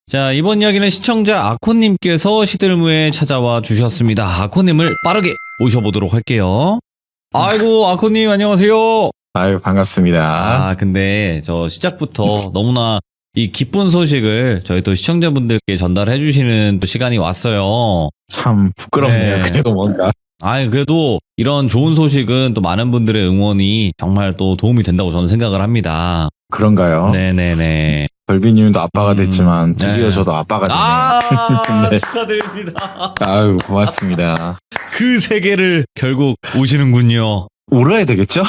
자, 이번 이야기는 시청자 아코님께서 시들무에 찾아와 주셨습니다. 아코님을 빠르게 모셔보도록 할게요. 아이고, 아코님 안녕하세요. 아유, 반갑습니다. 아, 근데 저 시작부터 너무나 이 기쁜 소식을 저희 또 시청자분들께 전달해 주시는 또 시간이 왔어요. 참 부끄럽네요. 네. 그래도 뭔가. 아니, 그래도 이런 좋은 소식은 또 많은 분들의 응원이 정말 또 도움이 된다고 저는 생각을 합니다. 그런가요? 네네네. 별비님도 아빠가 됐지만 드디어 네. 저도 아빠가 됐네요. 아, 네. 축하드립니다. 아유, 고맙습니다. 그 세계를 결국 오시는군요. 울어야 되겠죠?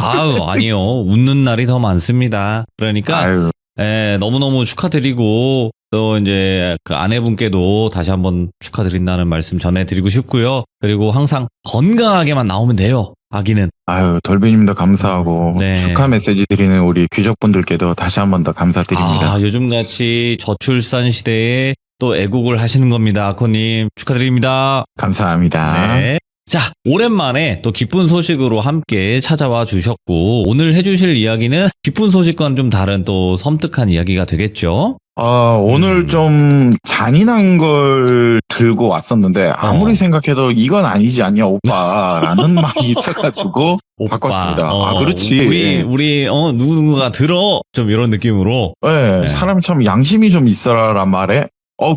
아유, 아니요. 웃는 날이 더 많습니다. 그러니까, 아유, 너무너무 축하드리고, 또 이제 그 아내분께도 다시 한번 축하드린다는 말씀 전해드리고 싶고요. 그리고 항상 건강하게만 나오면 돼요. 아기는. 아유, 돌비님도 감사하고 네. 축하 메시지 드리는 우리 귀족분들께도 다시 한 번 더 감사드립니다. 아, 요즘같이 저출산 시대에 또 애국을 하시는 겁니다. 아코님. 축하드립니다. 감사합니다. 네. 자, 오랜만에 또 기쁜 소식으로 함께 찾아와 주셨고, 오늘 해주실 이야기는 기쁜 소식과는 좀 다른 또 섬뜩한 이야기가 되겠죠? 오늘 좀 잔인한 걸 들고 왔었는데 아무리 생각해도 이건 아니지 않냐 오빠라는 말이 있어가지고 바꿨습니다. 아, 그렇지. 우리, 누군가 들어. 좀 이런 느낌으로. 네, 네. 사람 참 양심이 좀 있어라란 말에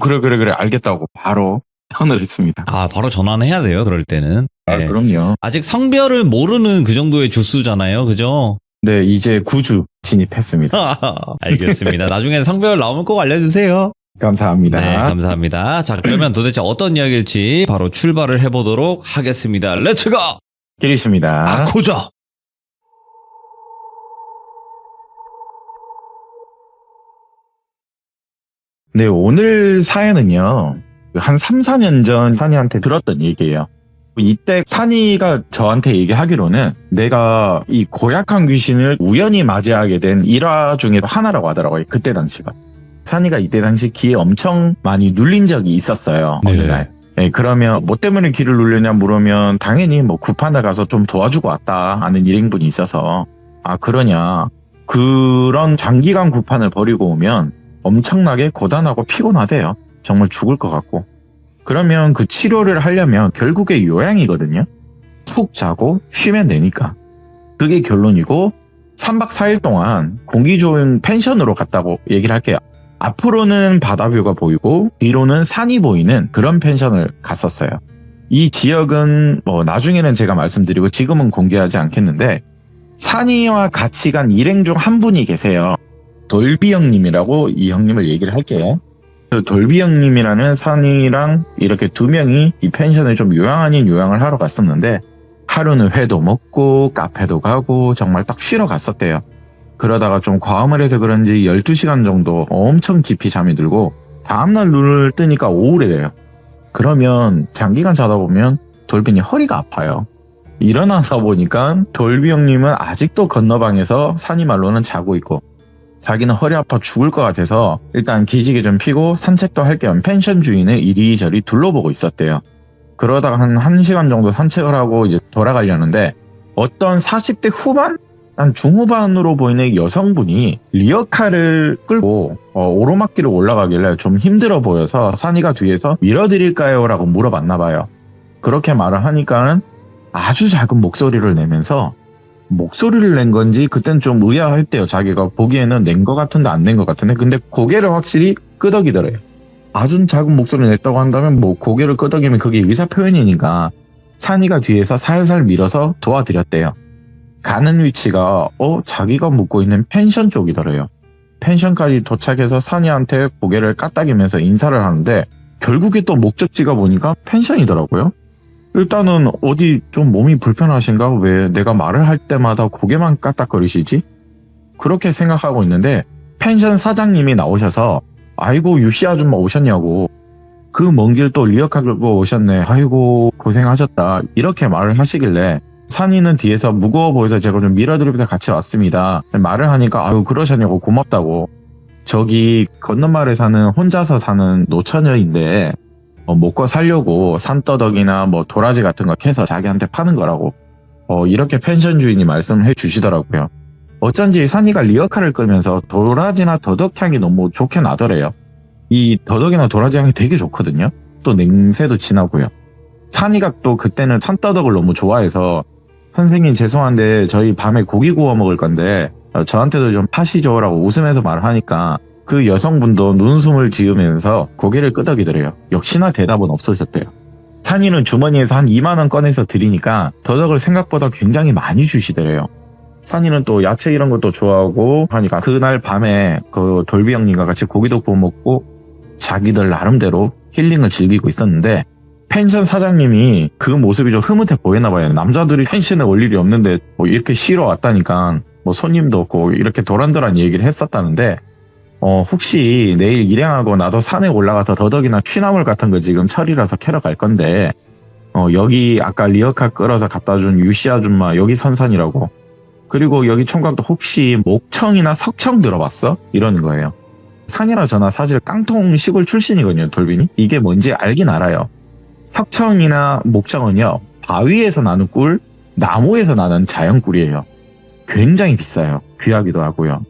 그래 알겠다고 바로 선을 했습니다. 아, 바로 전환해야 돼요, 그럴 때는. 아, 네. 그럼요. 아직 성별을 모르는 그 정도의 주수잖아요, 그죠? 네, 이제 9주 진입했습니다. 알겠습니다. 나중에 성별 나오면 꼭 알려주세요. 감사합니다. 네, 감사합니다. 자, 그러면 도대체 어떤 이야기일지 바로 출발을 해보도록 하겠습니다. 렛츠고! 기리십니다. 아코자! 네, 오늘 사연은요. 한 3, 4년 전 산이한테 들었던 얘기예요. 이때 산이가 저한테 얘기하기로는 내가 이 고약한 귀신을 우연히 맞이하게 된 일화 중에 하나라고 하더라고요. 그때 당시가. 산이가 이때 당시 귀에 엄청 많이 눌린 적이 있었어요. 네. 어느 날. 네, 그러면 뭐 때문에 귀를 눌렸냐 물으면 당연히 뭐 구판을 가서 좀 도와주고 왔다 하는 일행분이 있어서 아 그러냐. 그런 장기간 구판을 벌이고 오면 엄청나게 고단하고 피곤하대요. 정말 죽을 것 같고. 그러면 그 치료를 하려면 결국에 요양이거든요. 푹 자고 쉬면 되니까. 그게 결론이고 3박 4일 동안 공기 좋은 펜션으로 갔다고 얘기를 할게요. 앞으로는 바다뷰가 보이고 뒤로는 산이 보이는 그런 펜션을 갔었어요. 이 지역은 뭐 나중에는 제가 말씀드리고 지금은 공개하지 않겠는데 산이와 같이 간 일행 중 한 분이 계세요. 돌비 형님이라고 이 형님을 얘기를 할게요. 그 돌비 형님이라는 산이랑 이렇게 두 명이 이 펜션을 좀 요양 아닌 요양을 하러 갔었는데 하루는 회도 먹고 카페도 가고 정말 딱 쉬러 갔었대요. 그러다가 좀 과음을 해서 그런지 12시간 정도 엄청 깊이 잠이 들고 다음날 눈을 뜨니까 오후래 돼요. 그러면 장기간 자다 보면 돌비님 허리가 아파요. 일어나서 보니까 돌비 형님은 아직도 건너방에서 산이 말로는 자고 있고 자기는 허리 아파 죽을 것 같아서 일단 기지개 좀 피고 산책도 할 겸 펜션 주인을 이리저리 둘러보고 있었대요. 그러다가 한 1시간 정도 산책을 하고 이제 돌아가려는데 어떤 40대 후반? 한 중후반으로 보이는 여성분이 리어카를 끌고 오르막길을 올라가길래 좀 힘들어 보여서 산이가 뒤에서 밀어드릴까요? 라고 물어봤나 봐요. 그렇게 말을 하니까는 아주 작은 목소리를 내면서 목소리를 낸 건지 그땐 좀 의아했대요. 자기가 보기에는 낸 것 같은데 안 낸 것 같은데 근데 고개를 확실히 끄덕이더래요. 아주 작은 목소리 냈다고 한다면 뭐 고개를 끄덕이면 그게 의사 표현이니까 산이가 뒤에서 살살 밀어서 도와드렸대요. 가는 위치가 자기가 묵고 있는 펜션 쪽이더래요. 펜션까지 도착해서 산이한테 고개를 까딱이면서 인사를 하는데 결국에 또 목적지가 보니까 펜션이더라고요. 일단은 어디 좀 몸이 불편하신가? 왜 내가 말을 할 때마다 고개만 까딱거리시지? 그렇게 생각하고 있는데 펜션 사장님이 나오셔서 아이고 유씨 아줌마 오셨냐고 그 먼 길 또 리어카 끌고 오셨네. 아이고 고생하셨다. 이렇게 말을 하시길래 산이는 뒤에서 무거워 보여서 제가 좀 밀어드리면서 같이 왔습니다. 말을 하니까 아유 그러셨냐고 고맙다고. 저기 건너마을에 사는 혼자서 사는 노처녀인데 먹고 살려고 산더덕이나 뭐 도라지 같은 거 캐서 자기한테 파는 거라고 이렇게 펜션 주인이 말씀을 해주시더라고요. 어쩐지 산이가 리어카를 끌면서 도라지나 더덕향이 너무 좋게 나더래요. 이 더덕이나 도라지 향이 되게 좋거든요. 또 냄새도 진하고요. 산이가 또 그때는 산더덕을 너무 좋아해서 선생님 죄송한데 저희 밤에 고기 구워 먹을 건데 저한테도 좀 파시죠 라고 웃으면서 말을 하니까 그 여성분도 눈웃음을 지으면서 고개를 끄덕이더래요. 역시나 대답은 없으셨대요. 산이는 주머니에서 한 2만 원 꺼내서 드리니까 더덕을 생각보다 굉장히 많이 주시더래요. 산이는 또 야채 이런 것도 좋아하고 하니까 그날 밤에 그 돌비 형님과 같이 고기도 구워 먹고 자기들 나름대로 힐링을 즐기고 있었는데 펜션 사장님이 그 모습이 좀 흐뭇해 보이나 봐요. 남자들이 펜션에 올 일이 없는데 뭐 이렇게 쉬러 왔다니까 뭐 손님도 없고 이렇게 도란도란 얘기를 했었다는데 혹시 내일 일행하고 나도 산에 올라가서 더덕이나 취나물 같은 거 지금 철이라서 캐러 갈 건데 여기 아까 리어카 끌어서 갖다 준 유씨 아줌마 여기 선산이라고 그리고 여기 총각도 혹시 목청이나 석청 들어봤어? 이러는 거예요. 산이라 저나 사실 깡통 시골 출신이거든요. 돌빈이. 이게 뭔지 알긴 알아요. 석청이나 목청은요. 바위에서 나는 꿀, 나무에서 나는 자연 꿀이에요. 굉장히 비싸요. 귀하기도 하고요.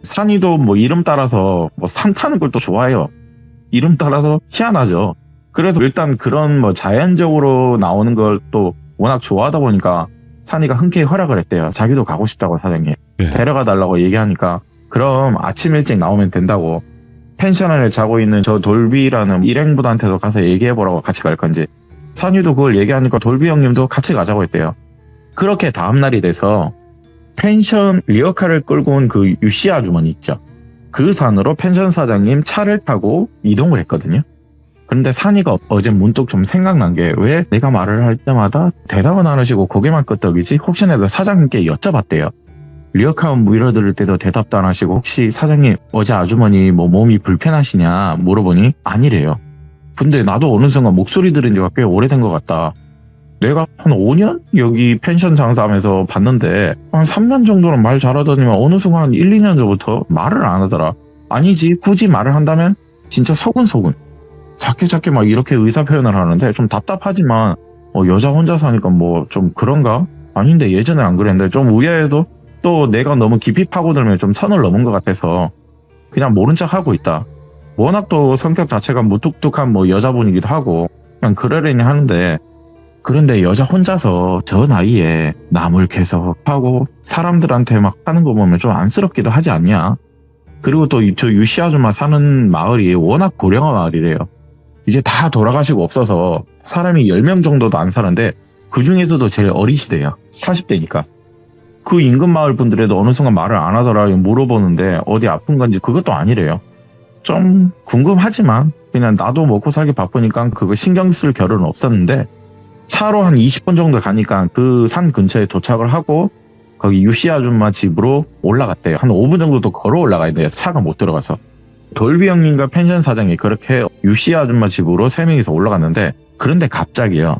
산이도 뭐 이름 따라서 뭐 산 타는 걸 또 좋아해요. 이름 따라서 희한하죠. 그래서 일단 그런 뭐 자연적으로 나오는 걸 또 워낙 좋아하다 보니까 산이가 흔쾌히 허락을 했대요. 자기도 가고 싶다고 사장님. 네. 데려가 달라고 얘기하니까 그럼 아침 일찍 나오면 된다고. 펜션 안에 자고 있는 저 돌비라는 일행분한테도 가서 얘기해보라고 같이 갈 건지. 산이도 그걸 얘기하니까 돌비 형님도 같이 가자고 했대요. 그렇게 다음날이 돼서 펜션 리어카를 끌고 온 그 유씨 아주머니 있죠. 그 산으로 펜션 사장님 차를 타고 이동을 했거든요. 그런데 산이가 어제 문득 좀 생각난 게 왜 내가 말을 할 때마다 대답은 안 하시고 고개만 끄덕이지? 혹시나 사장님께 여쭤봤대요. 리어카 밀어들을 때도 대답도 안 하시고 혹시 사장님 어제 아주머니 뭐 몸이 불편하시냐 물어보니 아니래요. 근데 나도 어느 순간 목소리 들은 지가 꽤 오래된 것 같다. 내가 한 5년 여기 펜션 장사하면서 봤는데 한 3년 정도는 말 잘하더니만 어느 순간 1, 2년 전부터 말을 안 하더라. 아니지 굳이 말을 한다면 진짜 소근소근 작게 막 이렇게 의사 표현을 하는데 좀 답답하지만 여자 혼자 사니까 뭐 좀 그런가? 아닌데 예전에 안 그랬는데 좀 의아해도 또 내가 너무 깊이 파고들면 좀 선을 넘은 것 같아서 그냥 모른 척 하고 있다. 워낙 또 성격 자체가 무뚝뚝한 뭐 여자분이기도 하고 그냥 그러려니 하는데 그런데 여자 혼자서 저 나이에 남을 계속 하고 사람들한테 막 하는 거 보면 좀 안쓰럽기도 하지 않냐? 그리고 또 저 유씨 아줌마 사는 마을이 워낙 고령화 마을이래요. 이제 다 돌아가시고 없어서 사람이 10명 정도도 안 사는데 그 중에서도 제일 어리시대요. 40대니까. 그 인근 마을 분들에도 어느 순간 말을 안 하더라 물어보는데 어디 아픈 건지 그것도 아니래요. 좀 궁금하지만 그냥 나도 먹고 살기 바쁘니까 그거 신경 쓸 겨를은 없었는데 차로 한 20분 정도 가니까 그 산 근처에 도착을 하고 거기 유씨 아줌마 집으로 올라갔대요. 한 5분 정도 더 걸어 올라가야 돼요. 차가 못 들어가서. 돌비 형님과 펜션 사장이 그렇게 유씨 아줌마 집으로 3명이서 올라갔는데 그런데 갑자기요.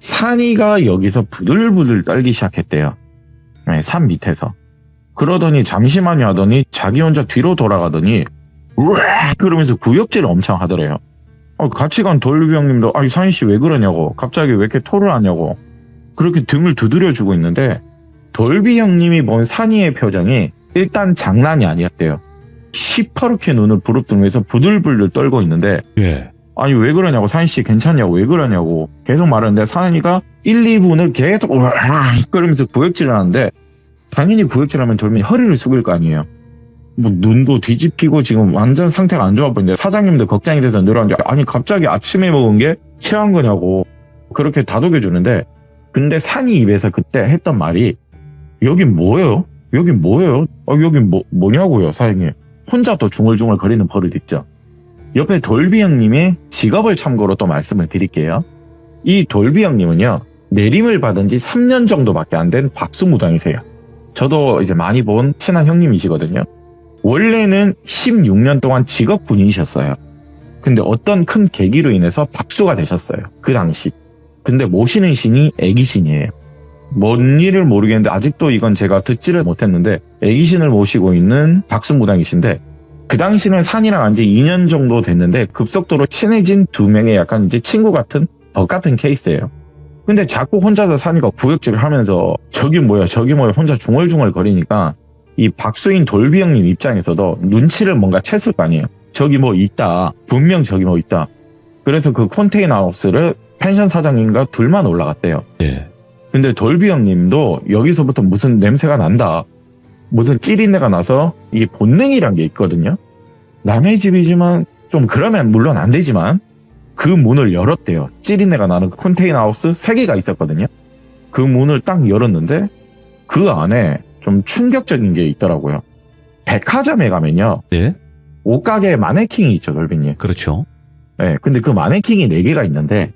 산이가 여기서 부들부들 떨기 시작했대요. 네, 산 밑에서. 그러더니 잠시만요 하더니 자기 혼자 뒤로 돌아가더니 으악 그러면서 구역질을 엄청 하더래요. 같이 간 돌비 형님도 아니 산이씨 왜 그러냐고 갑자기 왜 이렇게 토를 하냐고 그렇게 등을 두드려주고 있는데 돌비 형님이 본 산이의 표정이 일단 장난이 아니었대요. 시퍼렇게 눈을 부릅뜨면서 부들부들 떨고 있는데 예. 아니 왜 그러냐고 산이씨 괜찮냐고 왜 그러냐고 계속 말하는데 산이가 1, 2분을 계속 으악 그러면서 구역질을 하는데 당연히 구역질하면 돌비 허리를 숙일 거 아니에요. 뭐 눈도 뒤집히고 지금 완전 상태가 안 좋아 보이는데 사장님도 걱정이 돼서 늘어났는데 아니 갑자기 아침에 먹은 게 체한 거냐고 그렇게 다독여주는데 근데 산이 입에서 그때 했던 말이 여긴 뭐예요? 여긴 뭐예요? 여긴 뭐냐고요 사장님. 혼자 또 중얼중얼 거리는 버릇 있죠. 옆에 돌비 형님의 직업을 참고로 또 말씀을 드릴게요. 이 돌비 형님은요 내림을 받은 지 3년 정도밖에 안 된 박수무당이세요. 저도 이제 많이 본 친한 형님이시거든요. 원래는 16년 동안 직업군인이셨어요. 근데 어떤 큰 계기로 인해서 박수가 되셨어요. 그 당시. 근데 모시는 신이 애기신이에요. 뭔 일을 모르겠는데 아직도 이건 제가 듣지를 못했는데 애기신을 모시고 있는 박수무당이신데 그 당시는 산이랑 안 지 2년 정도 됐는데 급속도로 친해진 2명의 약간 이제 친구 같은 덕 같은 케이스예요. 근데 자꾸 혼자서 산이가 구역질을 하면서 저기 뭐야 혼자 중얼중얼 거리니까 이 박수인 돌비 형님 입장에서도 눈치를 뭔가 챘을 거 아니에요. 저기 뭐 있다. 분명 저기 뭐 있다. 그래서 그 컨테이너 하우스를 펜션 사장님과 둘만 올라갔대요. 예. 근데 돌비 형님도 여기서부터 무슨 냄새가 난다. 무슨 찌린내가 나서 이 본능이란 게 있거든요. 남의 집이지만 좀 그러면 물론 안 되지만 그 문을 열었대요. 찌린내가 나는 컨테이너 하우스 3개가 있었거든요. 그 문을 딱 열었는데 그 안에 좀 충격적인 게 있더라고요. 백화점에 가면요. 네. 옷가게에 마네킹이 있죠, 돌비님. 그렇죠. 네, 근데 그 마네킹이 4개가 있는데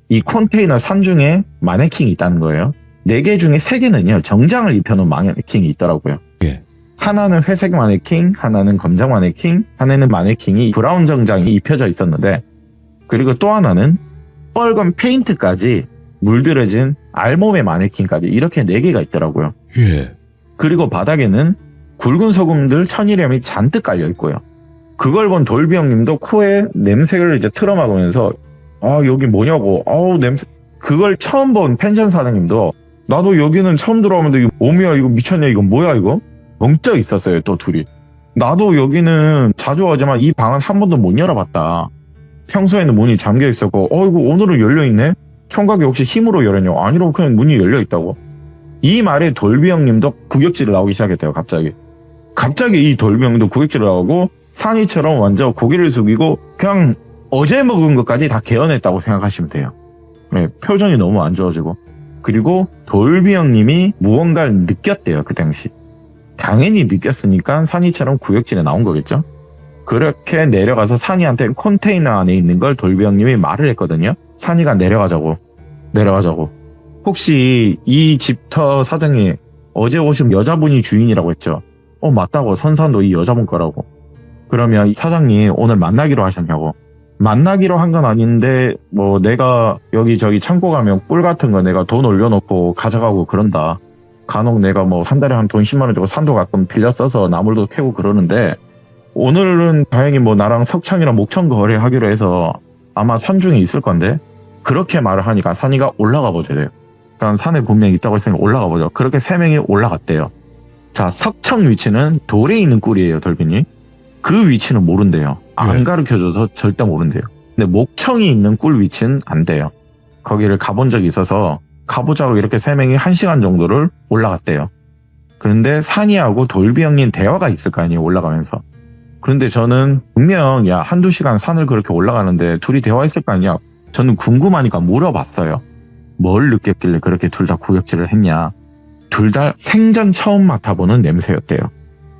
이 컨테이너 산 중에 마네킹이 있다는 거예요. 4개 중에 3개는요. 정장을 입혀놓은 마네킹이 있더라고요. 예. 하나는 회색 마네킹, 하나는 검정 마네킹, 하나는 마네킹이 브라운 정장이 입혀져 있었는데 그리고 또 하나는 빨간 페인트까지 물들어진 알몸의 마네킹까지 이렇게 4개가 있더라고요. 예. 그리고 바닥에는 굵은 소금들 1000일염이 잔뜩 깔려 있고요. 그걸 본 돌비 형님도 코에 냄새를 이제 틀어막으면서 아 여기 뭐냐고 아우 냄새 그걸 처음 본 펜션 사장님도 나도 여기는 처음 들어오는데 이거 몸이야 이거 미쳤냐 이거 뭐야 이거 멍쩍 있었어요 또 둘이. 나도 여기는 자주 오지만 이 방은 한 번도 못 열어봤다. 평소에는 문이 잠겨 있었고 이거 오늘은 열려있네. 총각이 혹시 힘으로 열었냐고. 아니라고 그냥 문이 열려있다고. 이 말에 돌비 형님도 구격질을 나오기 시작했대요. 갑자기 이 돌비 형님도 구격질을 나오고 산이처럼 완전 고개를 숙이고 그냥 어제 먹은 것까지 다 개어냈다고 생각하시면 돼요. 네, 표정이 너무 안 좋아지고. 그리고 돌비 형님이 무언가를 느꼈대요. 그 당시. 당연히 느꼈으니까 산이처럼 구역질에 나온 거겠죠. 그렇게 내려가서 산이한테 컨테이너 안에 있는 걸 돌비 형님이 말을 했거든요. 산이가 내려가자고. 혹시 이 집터 사장이 어제 오신 여자분이 주인이라고 했죠. 맞다고. 선산도 이 여자분 거라고. 그러면 사장님 오늘 만나기로 하셨냐고. 만나기로 한 건 아닌데 뭐 내가 여기 저기 창고 가면 꿀 같은 거 내가 돈 올려놓고 가져가고 그런다. 간혹 내가 뭐 한 달에 한 돈 10만 원 주고 산도 가끔 빌려 써서 나물도 캐고 그러는데 오늘은 다행히 뭐 나랑 석창이랑 목청 거래하기로 해서 아마 산 중에 있을 건데 그렇게 말을 하니까 산이가 올라가 보재래요. 그러니까 산에 분명히 있다고 했으니까 올라가 보죠. 그렇게 3명이 올라갔대요. 자, 석청 위치는 돌에 있는 꿀이에요, 돌빈이. 그 위치는 모른대요. 안 네. 가르쳐줘서 절대 모른대요. 근데 목청이 있는 꿀 위치는 안 돼요. 거기를 가본 적이 있어서 가보자고 이렇게 3명이 1시간 정도를 올라갔대요. 그런데 산이하고 돌비 형님 대화가 있을 거 아니에요, 올라가면서. 그런데 저는 분명 야 한두 시간 산을 그렇게 올라가는데 둘이 대화했을 거 아니야. 저는 궁금하니까 물어봤어요. 뭘 느꼈길래 그렇게 둘 다 구역질을 했냐. 둘 다 생전 처음 맡아보는 냄새였대요.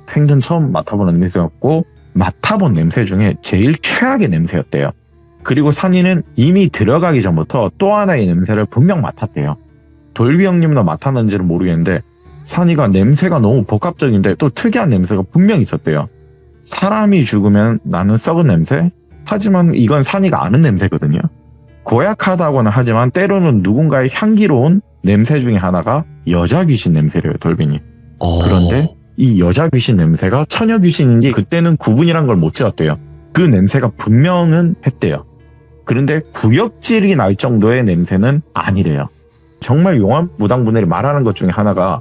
생전 처음 맡아보는 냄새였고 맡아본 냄새 중에 제일 최악의 냄새였대요. 그리고 산이는 이미 들어가기 전부터 또 하나의 냄새를 분명 맡았대요. 돌비 형님도 맡았는지는 모르겠는데 산이가 냄새가 너무 복합적인데 또 특이한 냄새가 분명 있었대요. 사람이 죽으면 나는 썩은 냄새? 하지만 이건 산이가 아는 냄새거든요. 고약하다고는 하지만 때로는 누군가의 향기로운 냄새 중에 하나가 여자 귀신 냄새래요, 돌빈이. 그런데 이 여자 귀신 냄새가 처녀 귀신인지 그때는 구분이란 걸 못 지었대요. 그 냄새가 분명은 했대요. 그런데 구역질이 날 정도의 냄새는 아니래요. 정말 용한 무당분들이 말하는 것 중에 하나가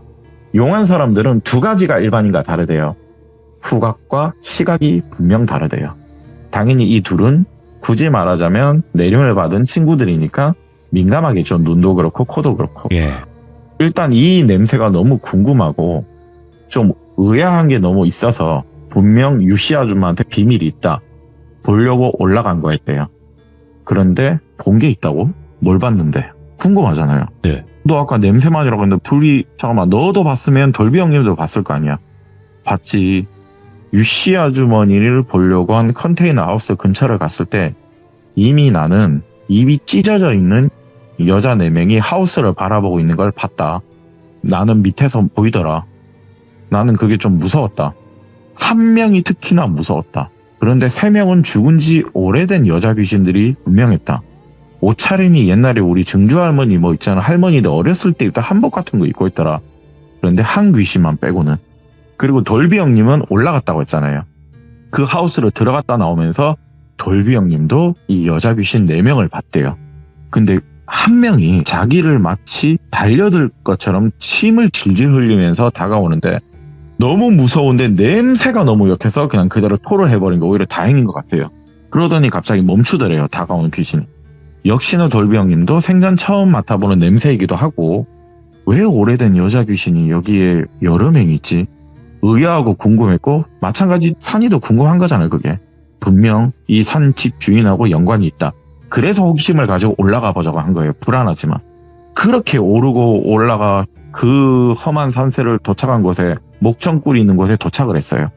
용한 사람들은 2가지가 일반인과 다르대요. 후각과 시각이 분명 다르대요. 당연히 이 둘은 굳이 말하자면 내림을 받은 친구들이니까 민감하겠죠. 눈도 그렇고 코도 그렇고. 예. 일단 이 냄새가 너무 궁금하고 좀 의아한 게 너무 있어서 분명 유씨 아줌마한테 비밀이 있다. 보려고 올라간 거였대요. 그런데 본 게 있다고? 뭘 봤는데? 궁금하잖아요. 네. 너 아까 냄새만이라고 했는데 둘이 잠깐만 너도 봤으면 돌비 형님도 봤을 거 아니야. 봤지. 유씨 아주머니를 보려고 한 컨테이너 하우스 근처를 갔을 때 이미 나는 입이 찢어져 있는 여자 4명이 하우스를 바라보고 있는 걸 봤다. 나는 밑에서 보이더라. 나는 그게 좀 무서웠다. 한 명이 특히나 무서웠다. 그런데 3명은 죽은 지 오래된 여자 귀신들이 분명했다. 옷차림이 옛날에 우리 증조 할머니 뭐 있잖아. 할머니들 어렸을 때 입던 한복 같은 거 입고 있더라. 그런데 한 귀신만 빼고는. 그리고 돌비 형님은 올라갔다고 했잖아요. 그 하우스를 들어갔다 나오면서 돌비 형님도 이 여자 귀신 4명을 봤대요. 근데 한 명이 자기를 마치 달려들 것처럼 침을 질질 흘리면서 다가오는데 너무 무서운데 냄새가 너무 역해서 그냥 그대로 토를 해버린 게 오히려 다행인 것 같아요. 그러더니 갑자기 멈추더래요. 다가오는 귀신이. 역시나 돌비 형님도 생전 처음 맡아보는 냄새이기도 하고 왜 오래된 여자 귀신이 여기에 여러 명이 있지? 의아하고 궁금했고 마찬가지 산이도 궁금한 거잖아요. 그게. 분명 이 산 집 주인하고 연관이 있다. 그래서 호기심을 가지고 올라가 보자고 한 거예요. 불안하지만. 그렇게 오르고 올라가 그 험한 산세를 도착한 곳에 목청꿀이 있는 곳에 도착을 했어요.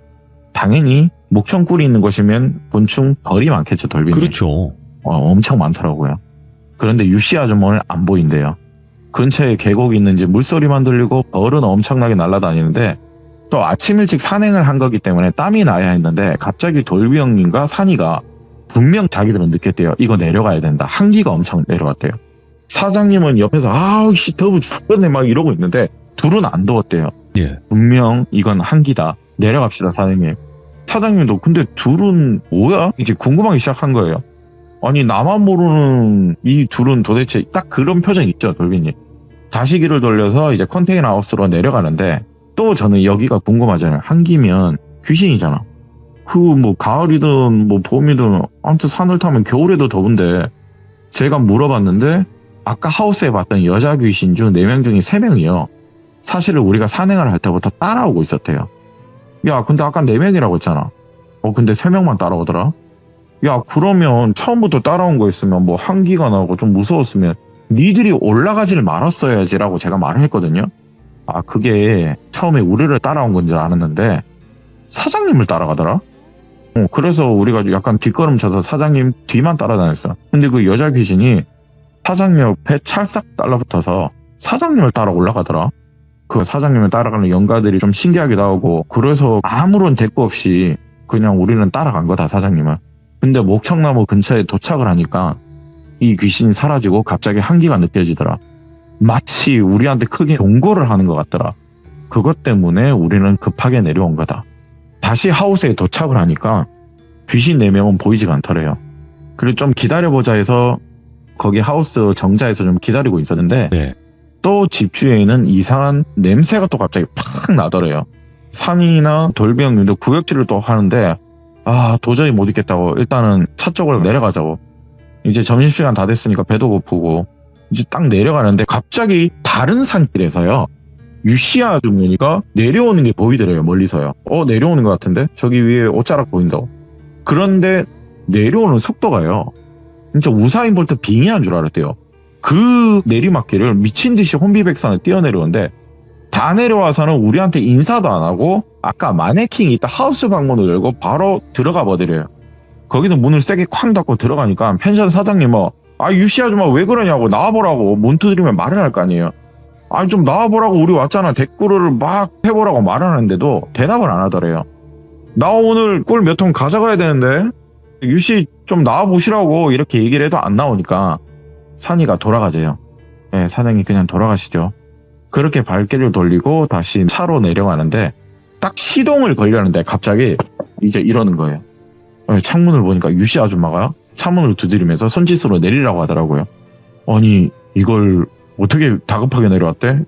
당연히 목청꿀이 있는 곳이면 곤충 벌이 많겠죠. 돌비님. 그렇죠. 엄청 많더라고요. 그런데 유씨 아주머니는 안 보인대요. 근처에 계곡이 있는지 물소리만 들리고 벌은 엄청나게 날아다니는데 또 아침 일찍 산행을 한 거기 때문에 땀이 나야 했는데 갑자기 돌비 형님과 산이가 분명 자기들은 느꼈대요. 이거 내려가야 된다. 한기가 엄청 내려왔대요. 사장님은 옆에서 아우씨 더워 죽겠네 막 이러고 있는데 둘은 안 더웠대요. 예. 분명 이건 한기다. 내려갑시다 사장님. 사장님도 근데 둘은 뭐야? 이제 궁금하기 시작한 거예요. 아니 나만 모르는 이 둘은 도대체 딱 그런 표정 있죠 돌비님. 다시 길을 돌려서 이제 컨테이너 하우스로 내려가는데 또 저는 여기가 궁금하잖아요. 한기면 귀신이잖아. 그 뭐 가을이든 뭐 봄이든 아무튼 산을 타면 겨울에도 더운데 제가 물어봤는데 아까 하우스에 봤던 여자 귀신 중 4명 중에 3명이요. 사실은 우리가 산행을 할 때부터 따라오고 있었대요. 야 근데 아까 4명이라고 했잖아. 근데 3명만 따라오더라. 야 그러면 처음부터 따라온 거였으면 뭐 한기가 나고 좀 무서웠으면 니들이 올라가지를 말았어야지라고 제가 말을 했거든요. 아 그게 처음에 우리를 따라온 건 줄 알았는데 사장님을 따라가더라. 그래서 우리가 약간 뒷걸음쳐서 사장님 뒤만 따라다녔어. 근데 그 여자 귀신이 사장님 옆에 찰싹 달라붙어서 사장님을 따라 올라가더라. 그 사장님을 따라가는 연가들이 좀 신기하기도 하고 그래서 아무런 대꾸 없이 그냥 우리는 따라간 거다 사장님은. 근데 목청나무 근처에 도착을 하니까 이 귀신이 사라지고 갑자기 한기가 느껴지더라. 마치 우리한테 크게 경고를 하는 것 같더라. 그것 때문에 우리는 급하게 내려온 거다. 다시 하우스에 도착을 하니까 귀신 4명은 보이지가 않더래요. 그리고 좀 기다려보자 해서 거기 하우스 정자에서 좀 기다리고 있었는데 네. 또 집주인은 이상한 냄새가 또 갑자기 팍 나더래요. 산이나 돌비 형님도 구역질을 또 하는데 도저히 못 있겠다고 일단은 차 쪽으로 내려가자고. 이제 점심시간 다 됐으니까 배도 고프고 이제 딱 내려가는데 갑자기 다른 산길에서요. 유시아 아주머니가 내려오는 게 보이더래요. 멀리서요. 내려오는 것 같은데? 저기 위에 옷자락 보인다고. 그런데 내려오는 속도가요. 진짜 우사인 볼트 빙의한 줄 알았대요. 그 내리막길을 미친 듯이 혼비백산을 뛰어내려오는데 다 내려와서는 우리한테 인사도 안 하고 아까 마네킹이 있다 하우스 방문을 열고 바로 들어가 버리래요. 거기서 문을 세게 쾅 닫고 들어가니까 펜션 사장님 유씨 아줌마 왜 그러냐고 나와보라고 문 두드리면 말을 할 거 아니에요. 좀 나와보라고 우리 왔잖아. 댓글을 막 해보라고 말하는데도 대답을 안 하더래요. 나 오늘 꿀 몇 통 가져가야 되는데 유씨 좀 나와보시라고 이렇게 얘기를 해도 안 나오니까 산이가 돌아가재요. 네, 사장님 그냥 돌아가시죠. 그렇게 발길을 돌리고 다시 차로 내려가는데 딱 시동을 걸려는데 갑자기 이제 이러는 거예요. 창문을 보니까 유씨 아줌마가 창문을 두드리면서 손짓으로 내리라고 하더라고요. 아니 이걸 어떻게 다급하게 내려왔대?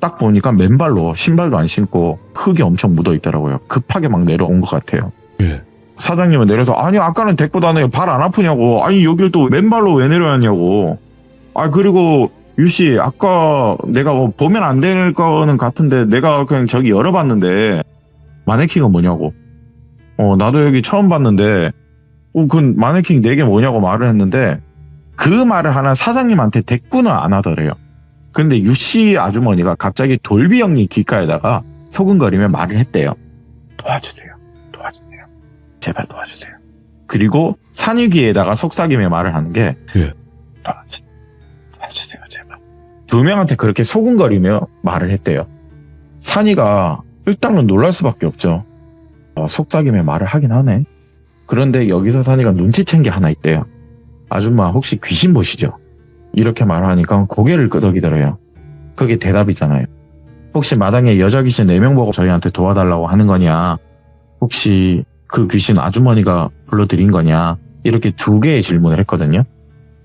딱 보니까 맨발로 신발도 안 신고 흙이 엄청 묻어있더라고요. 급하게 막 내려온 것 같아요. 예. 사장님은 내려서 아니 아까는 데리고 다녀요. 발 안 아프냐고. 아니 여길 또 맨발로 왜 내려왔냐고. 그리고 유씨 아까 내가 보면 안 될 거는 같은데 내가 그냥 저기 열어봤는데 마네킹은 뭐냐고. 나도 여기 처음 봤는데 그 마네킹 4개 뭐냐고 말을 했는데 그 말을 하는 사장님한테 대꾸는 안 하더래요. 근데 유씨 아주머니가 갑자기 돌비 형님 귓가에다가 소근거리며 말을 했대요. 도와주세요. 제발 도와주세요. 그리고 산이 귀에다가 속삭이며 말을 하는 게 도와주세요 제발. 2명한테 그렇게 소근거리며 말을 했대요. 산이가 일단은 놀랄 수밖에 없죠. 속삭이며 말을 하긴 하네. 그런데 여기서 산이가 눈치챈 게 하나 있대요. 아줌마 혹시 귀신 보시죠? 이렇게 말하니까 고개를 끄덕이더래요. 그게 대답이잖아요. 혹시 마당에 여자 귀신 4명 보고 저희한테 도와달라고 하는 거냐? 혹시 그 귀신 아주머니가 불러드린 거냐? 이렇게 2개의 질문을 했거든요.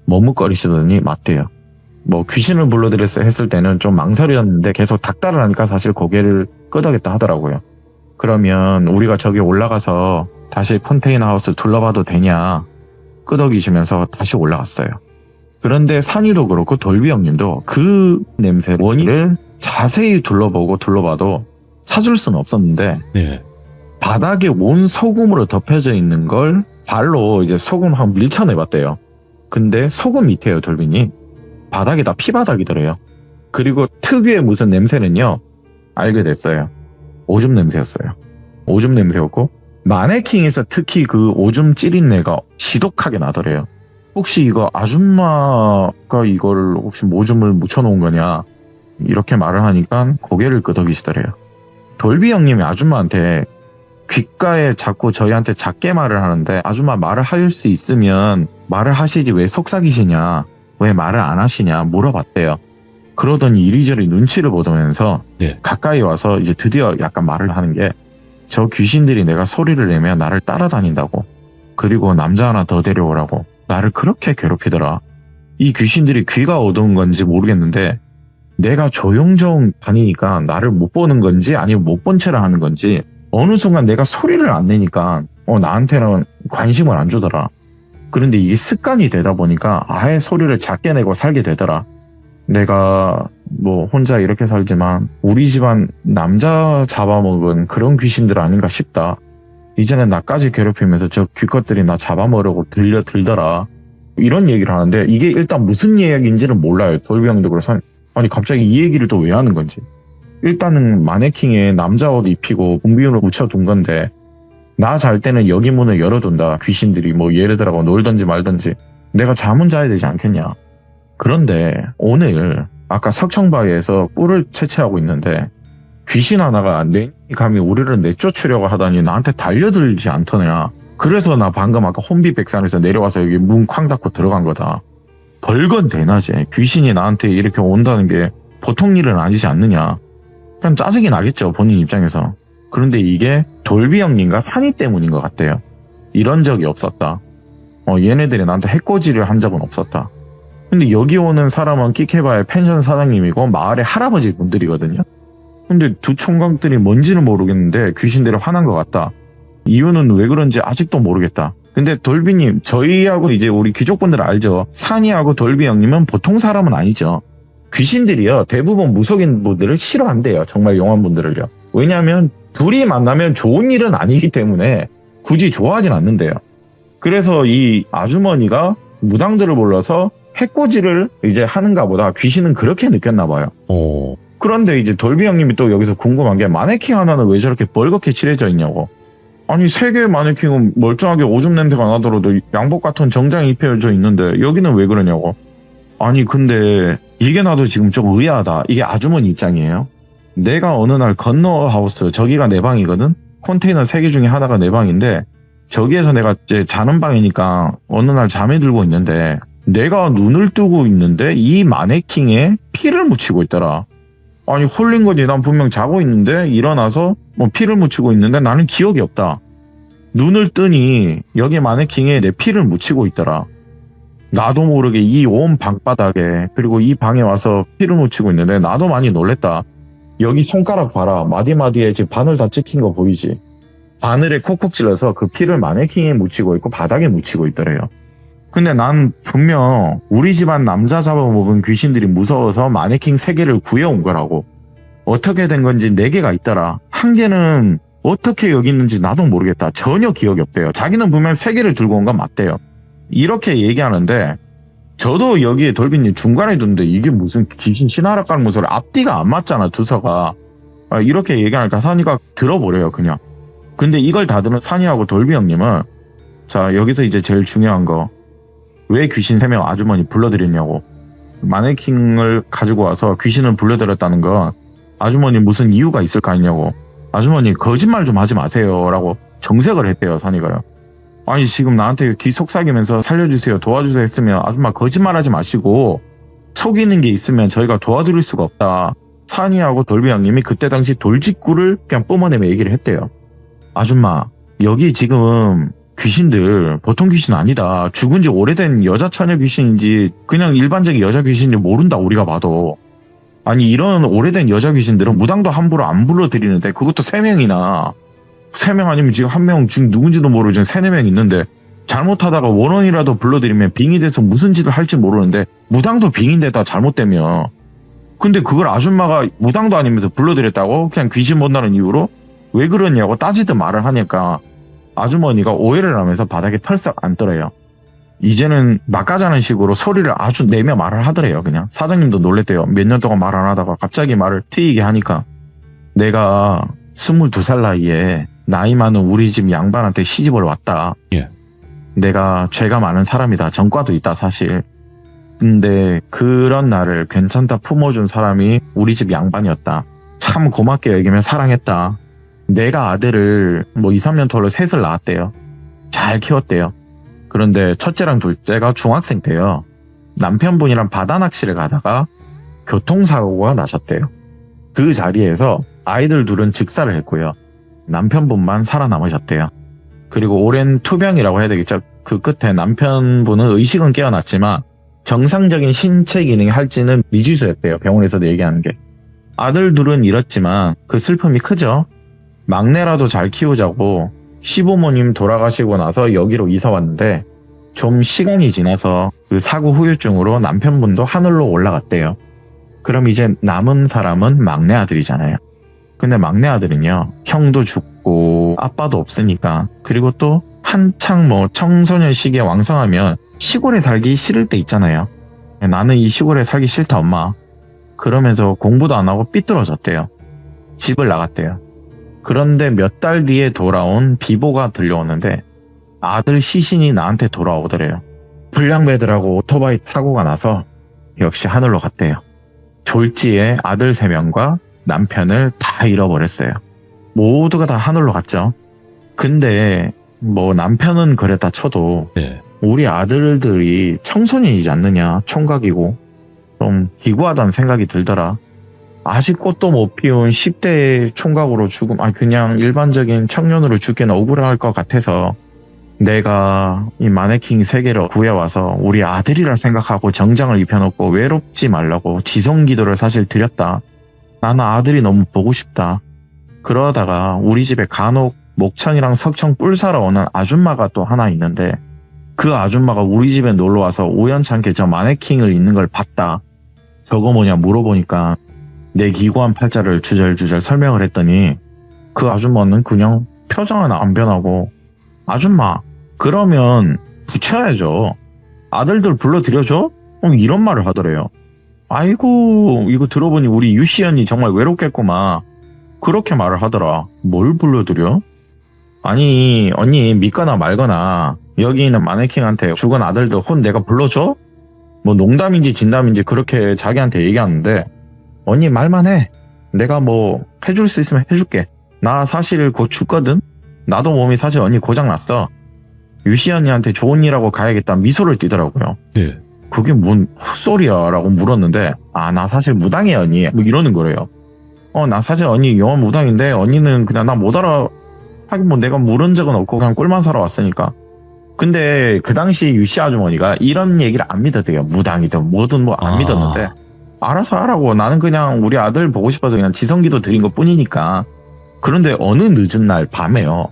머뭇거리시더니 맞대요. 귀신을 불러드렸어 했을 때는 좀 망설였는데 계속 닥달을 하니까 사실 고개를 끄덕였다 하더라고요. 그러면 우리가 저기 올라가서 다시 컨테이너 하우스 둘러봐도 되냐 끄덕이시면서 다시 올라갔어요. 그런데 산이도 그렇고 돌비 형님도 그 냄새 원인을 자세히 둘러봐도 찾을 수는 없었는데 네. 바닥에 온 소금으로 덮여져 있는 걸 발로 이제 소금 한 밀쳐내봤대요. 근데 소금 밑에요, 돌비님. 바닥이 다 피바닥이더래요. 그리고 특유의 무슨 냄새는요, 알게 됐어요. 오줌 냄새였어요. 오줌 냄새였고, 마네킹에서 특히 그 오줌 찌린내가 지독하게 나더래요. 혹시 이거 아줌마가 이걸 혹시 오줌을 묻혀놓은 거냐, 이렇게 말을 하니까 고개를 끄덕이시더래요. 돌비 형님이 아줌마한테 귓가에 자꾸 저희한테 작게 말을 하는데, 아줌마 말을 할 수 있으면 말을 하시지 왜 속삭이시냐, 왜 말을 안 하시냐 물어봤대요. 그러더니 이리저리 눈치를 보면서 네. 가까이 와서 이제 드디어 약간 말을 하는 게, 저 귀신들이 내가 소리를 내면 나를 따라다닌다고, 그리고 남자 하나 더 데려오라고 나를 그렇게 괴롭히더라. 이 귀신들이 귀가 어두운 건지 모르겠는데 내가 조용조용 다니니까 나를 못 보는 건지 아니면 못 본 채를 하는 건지 어느 순간 내가 소리를 안 내니까 나한테는 관심을 안 주더라. 그런데 이게 습관이 되다 보니까 아예 소리를 작게 내고 살게 되더라. 내가 뭐 혼자 이렇게 살지만 우리 집안 남자 잡아먹은 그런 귀신들 아닌가 싶다. 이제는 나까지 괴롭히면서 저 귀것들이 나 잡아먹으려고 들더라. 이런 얘기를 하는데 이게 일단 무슨 이야기인지는 몰라요. 돌비 형도 그래서 아니 갑자기 이 얘기를 또 왜 하는 건지. 일단은 마네킹에 남자 옷 입히고 공비용을 묻혀둔 건데 나 잘 때는 여기 문을 열어둔다. 귀신들이 뭐 예를 들어 놀던지 말던지 내가 잠은 자야 되지 않겠냐. 그런데 오늘 아까 석청바위에서 꿀을 채취하고 있는데 귀신 하나가 내 감히 우리를 내쫓으려고 하다니 나한테 달려들지 않더냐. 그래서 나 방금 아까 혼비백산에서 내려와서 여기 문 쾅 닫고 들어간 거다. 벌건 대낮에 귀신이 나한테 이렇게 온다는 게 보통 일은 아니지 않느냐. 그냥 짜증이 나겠죠, 본인 입장에서. 그런데 이게 돌비 형님과 산이 때문인 것 같대요. 이런 적이 없었다. 얘네들이 나한테 해코지를 한 적은 없었다. 근데 여기 오는 사람은 끼케바의 펜션 사장님이고 마을의 할아버지 분들이거든요. 근데 두 총각들이 뭔지는 모르겠는데 귀신들이 화난 것 같다. 이유는 왜 그런지 아직도 모르겠다. 근데 돌비님, 저희하고 이제 우리 귀족분들 알죠? 산이하고 돌비 형님은 보통 사람은 아니죠. 귀신들이요, 대부분 무속인 분들을 싫어한대요. 정말 영혼분들을요. 왜냐하면 둘이 만나면 좋은 일은 아니기 때문에 굳이 좋아하진 않는데요. 그래서 이 아주머니가 무당들을 불러서 해코지를 이제 하는가 보다. 귀신은 그렇게 느꼈나 봐요. 그런데 이제 돌비 형님이 또 여기서 궁금한 게 마네킹 하나는 왜 저렇게 벌겋게 칠해져 있냐고. 아니 세 개의 마네킹은 멀쩡하게 오줌 냄새가 나더라도 양복 같은 정장이 입혀져 있는데 여기는 왜 그러냐고. 아니 근데 이게 나도 지금 좀 의아하다. 이게 아주머니 입장이에요. 내가 어느 날 건너 하우스, 저기가 내 방이거든. 컨테이너 3개 중에 하나가 내 방인데 저기에서 내가 이제 자는 방이니까 어느 날 잠에 들고 있는데 내가 눈을 뜨고 있는데 이 마네킹에 피를 묻히고 있더라. 아니 홀린 거지. 난 분명 자고 있는데 일어나서 뭐 피를 묻히고 있는데 나는 기억이 없다. 눈을 뜨니 여기 마네킹에 내 피를 묻히고 있더라. 나도 모르게 이 온 방바닥에 그리고 이 방에 와서 피를 묻히고 있는데 나도 많이 놀랬다. 여기 손가락 봐라. 마디마디에 지금 바늘 다 찍힌 거 보이지? 바늘에 콕콕 찔러서 그 피를 마네킹에 묻히고 있고 바닥에 묻히고 있더래요. 근데 난 분명 우리 집안 남자 잡아먹은 귀신들이 무서워서 마네킹 3개를 구해온 거라고. 어떻게 된 건지 4개가 있더라. 한 개는 어떻게 여기 있는지 나도 모르겠다. 전혀 기억이 없대요. 자기는 분명 3개를 들고 온 건 맞대요. 이렇게 얘기하는데 저도 여기에 돌비님 중간에 두는데 이게 무슨 귀신 신하락 가는 무슨 앞뒤가 안 맞잖아, 두서가. 이렇게 얘기하니까 산이가 들어버려요, 그냥. 근데 이걸 다 들은 산이하고 돌비 형님은 자, 여기서 이제 제일 중요한 거. 왜 귀신 3명 아주머니 불러드렸냐고. 마네킹을 가지고 와서 귀신을 불러드렸다는 건 아주머니 무슨 이유가 있을 거 아니냐고. 아주머니 거짓말 좀 하지 마세요 라고 정색을 했대요, 산이가요. 아니 지금 나한테 귀 속삭이면서 살려주세요, 도와주세요 했으면 아줌마 거짓말하지 마시고 속이는 게 있으면 저희가 도와드릴 수가 없다. 산이하고 돌비 형님이 그때 당시 돌직구를 그냥 뿜어내며 얘기를 했대요. 아줌마, 여기 지금 귀신들 보통 귀신 아니다. 죽은 지 오래된 여자 처녀 귀신인지 그냥 일반적인 여자 귀신인지 모른다, 우리가 봐도. 아니 이런 오래된 여자 귀신들은 무당도 함부로 안 불러들이는데 그것도 3명이나 3명 아니면 지금 1명 지금 누군지도 모르고 지금 3, 4명 있는데 잘못하다가 원원이라도 불러들이면 빙이 돼서 무슨 짓을 할지 모르는데 무당도 빙인데다 잘못되면 근데 그걸 아줌마가 무당도 아니면서 불러들였다고 그냥 귀신 본다는 이유로 왜 그러냐고 따지듯 말을 하니까 아주머니가 오해를 하면서 바닥에 털썩 앉더래요. 이제는 막가자는 식으로 소리를 아주 내며 말을 하더래요. 그냥 사장님도 놀랬대요. 몇 년 동안 말 안 하다가 갑자기 말을 트이게 하니까 내가 22살 나이에 나이 많은 우리 집 양반한테 시집을 왔다. 예. 내가 죄가 많은 사람이다. 전과도 있다 사실. 근데 그런 나를 괜찮다 품어준 사람이 우리 집 양반이었다. 참 고맙게 여기며 사랑했다. 내가 아들을 뭐 2, 3년 터로 셋을 낳았대요. 잘 키웠대요. 그런데 첫째랑 둘째가 중학생 때요. 남편분이랑 바다 낚시를 가다가 교통사고가 나셨대요. 그 자리에서 아이들 둘은 즉사를 했고요. 남편분만 살아남으셨대요. 그리고 오랜 투병이라고 해야 되겠죠. 그 끝에 남편분은 의식은 깨어났지만 정상적인 신체 기능이 할지는 미지수였대요. 병원에서도 얘기하는 게. 아들 둘은 잃었지만 그 슬픔이 크죠. 막내라도 잘 키우자고 시부모님 돌아가시고 나서 여기로 이사 왔는데 좀 시간이 지나서 그 사고 후유증으로 남편분도 하늘로 올라갔대요. 그럼 이제 남은 사람은 막내 아들이잖아요. 근데 막내 아들은요, 형도 죽고 아빠도 없으니까, 그리고 또 한창 뭐 청소년 시기에 왕성하면 시골에 살기 싫을 때 있잖아요. 나는 이 시골에 살기 싫다 엄마. 그러면서 공부도 안 하고 삐뚤어졌대요. 집을 나갔대요. 그런데 몇 달 뒤에 돌아온 비보가 들려오는데 아들 시신이 나한테 돌아오더래요. 불량배들하고 오토바이 사고가 나서 역시 하늘로 갔대요. 졸지에 아들 3명과 남편을 다 잃어버렸어요. 모두가 다 하늘로 갔죠. 근데 뭐 남편은 그랬다 쳐도 네. 우리 아들들이 청소년이지 않느냐, 총각이고 좀 기구하다는 생각이 들더라. 아직 꽃도 못 피운 10대 총각으로 그냥 일반적인 청년으로 죽기는 억울할 것 같아서 내가 이 마네킹 세계로 구해와서 우리 아들이라 생각하고 정장을 입혀놓고 외롭지 말라고 지성기도를 사실 드렸다. 나는 아들이 너무 보고 싶다. 그러다가 우리 집에 간혹 목청이랑 석청 뿔 사러 오는 아줌마가 또 하나 있는데 그 아줌마가 우리 집에 놀러와서 우연찮게 저 마네킹을 입는 걸 봤다. 저거 뭐냐 물어보니까 내 기구한 팔자를 주절주절 설명을 했더니 그 아줌마는 그냥 표정 하나 안 변하고 아줌마 그러면 붙여야죠. 아들들 불러드려줘? 이런 말을 하더래요. 아이고 이거 들어보니 우리 유씨 언니 정말 외롭겠구만. 그렇게 말을 하더라. 뭘 불러드려? 아니 언니 믿거나 말거나 여기 있는 마네킹한테 죽은 아들들 혼 내가 불러줘? 뭐 농담인지 진담인지 그렇게 자기한테 얘기하는데 언니 말만 해. 내가 뭐 해줄 수 있으면 해줄게. 나 사실 곧 죽거든. 나도 몸이 사실 언니 고장났어. 유씨 언니한테 좋은 일하고 가야겠다 미소를 띠더라고요. 네. 그게 뭔 헛소리야 라고 물었는데 나 사실 무당이야 언니 뭐 이러는 거래요. 나 사실 언니 영원 무당인데 언니는 그냥 나 못 알아. 하긴 뭐 내가 물은 적은 없고 그냥 꿀만 사러 왔으니까. 근데 그 당시 유씨 아주머니가 이런 얘기를 안 믿었대요. 무당이든 뭐든 뭐 안 믿었는데 알아서 하라고. 나는 그냥 우리 아들 보고 싶어서 그냥 지성기도 드린 것 뿐이니까. 그런데 어느 늦은 날 밤에요.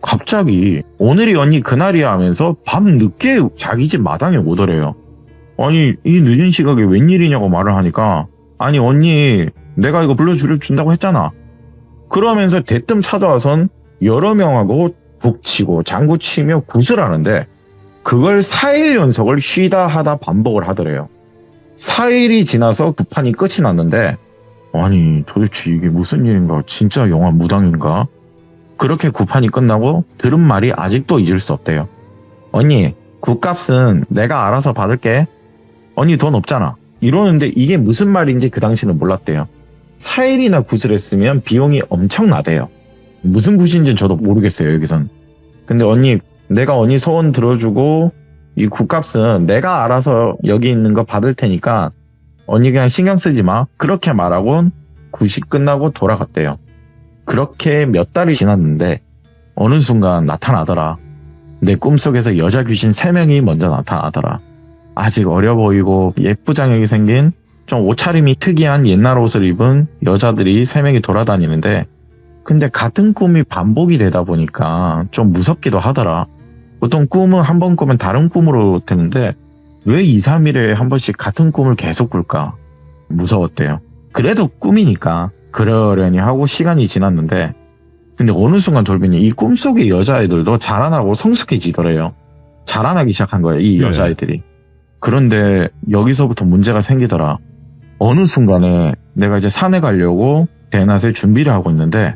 갑자기 오늘이 언니 그날이야 하면서 밤 늦게 자기 집 마당에 오더래요. 아니 이 늦은 시각에 웬일이냐고 말을 하니까 아니 언니 내가 이거 불러준다고 했잖아. 그러면서 대뜸 찾아와선 여러 명하고 북치고 장구치며 굿을 하는데 그걸 4일 연속을 쉬다 하다 반복을 하더래요. 4일이 지나서 구판이 끝이 났는데 아니 도대체 이게 무슨 일인가? 진짜 영화 무당인가? 그렇게 구판이 끝나고 들은 말이 아직도 잊을 수 없대요. 언니 굿값은 내가 알아서 받을게. 언니 돈 없잖아. 이러는데 이게 무슨 말인지 그 당시는 몰랐대요. 4일이나 굿을 했으면 비용이 엄청나대요. 무슨 굿인지는 저도 모르겠어요 여기선. 근데 언니 내가 언니 소원 들어주고 이 굿값은 내가 알아서 여기 있는 거 받을 테니까 언니 그냥 신경 쓰지 마. 그렇게 말하고 굿이 끝나고 돌아갔대요. 그렇게 몇 달이 지났는데 어느 순간 나타나더라. 내 꿈속에서 여자 귀신 3명이 먼저 나타나더라. 아직 어려 보이고 예쁘장하게 생긴 좀 옷차림이 특이한 옛날 옷을 입은 여자들이 3명이 돌아다니는데 근데 같은 꿈이 반복이 되다 보니까 좀 무섭기도 하더라. 보통 꿈은 한 번 꾸면 다른 꿈으로 되는데 왜 2, 3일에 한 번씩 같은 꿈을 계속 꿀까? 무서웠대요. 그래도 꿈이니까 그러려니 하고 시간이 지났는데 근데 어느 순간 돌변이 이 꿈속의 여자애들도 자라나고 성숙해지더래요. 자라나기 시작한 거예요, 이 네. 여자애들이. 그런데 여기서부터 문제가 생기더라. 어느 순간에 내가 이제 산에 가려고 대낮에 준비를 하고 있는데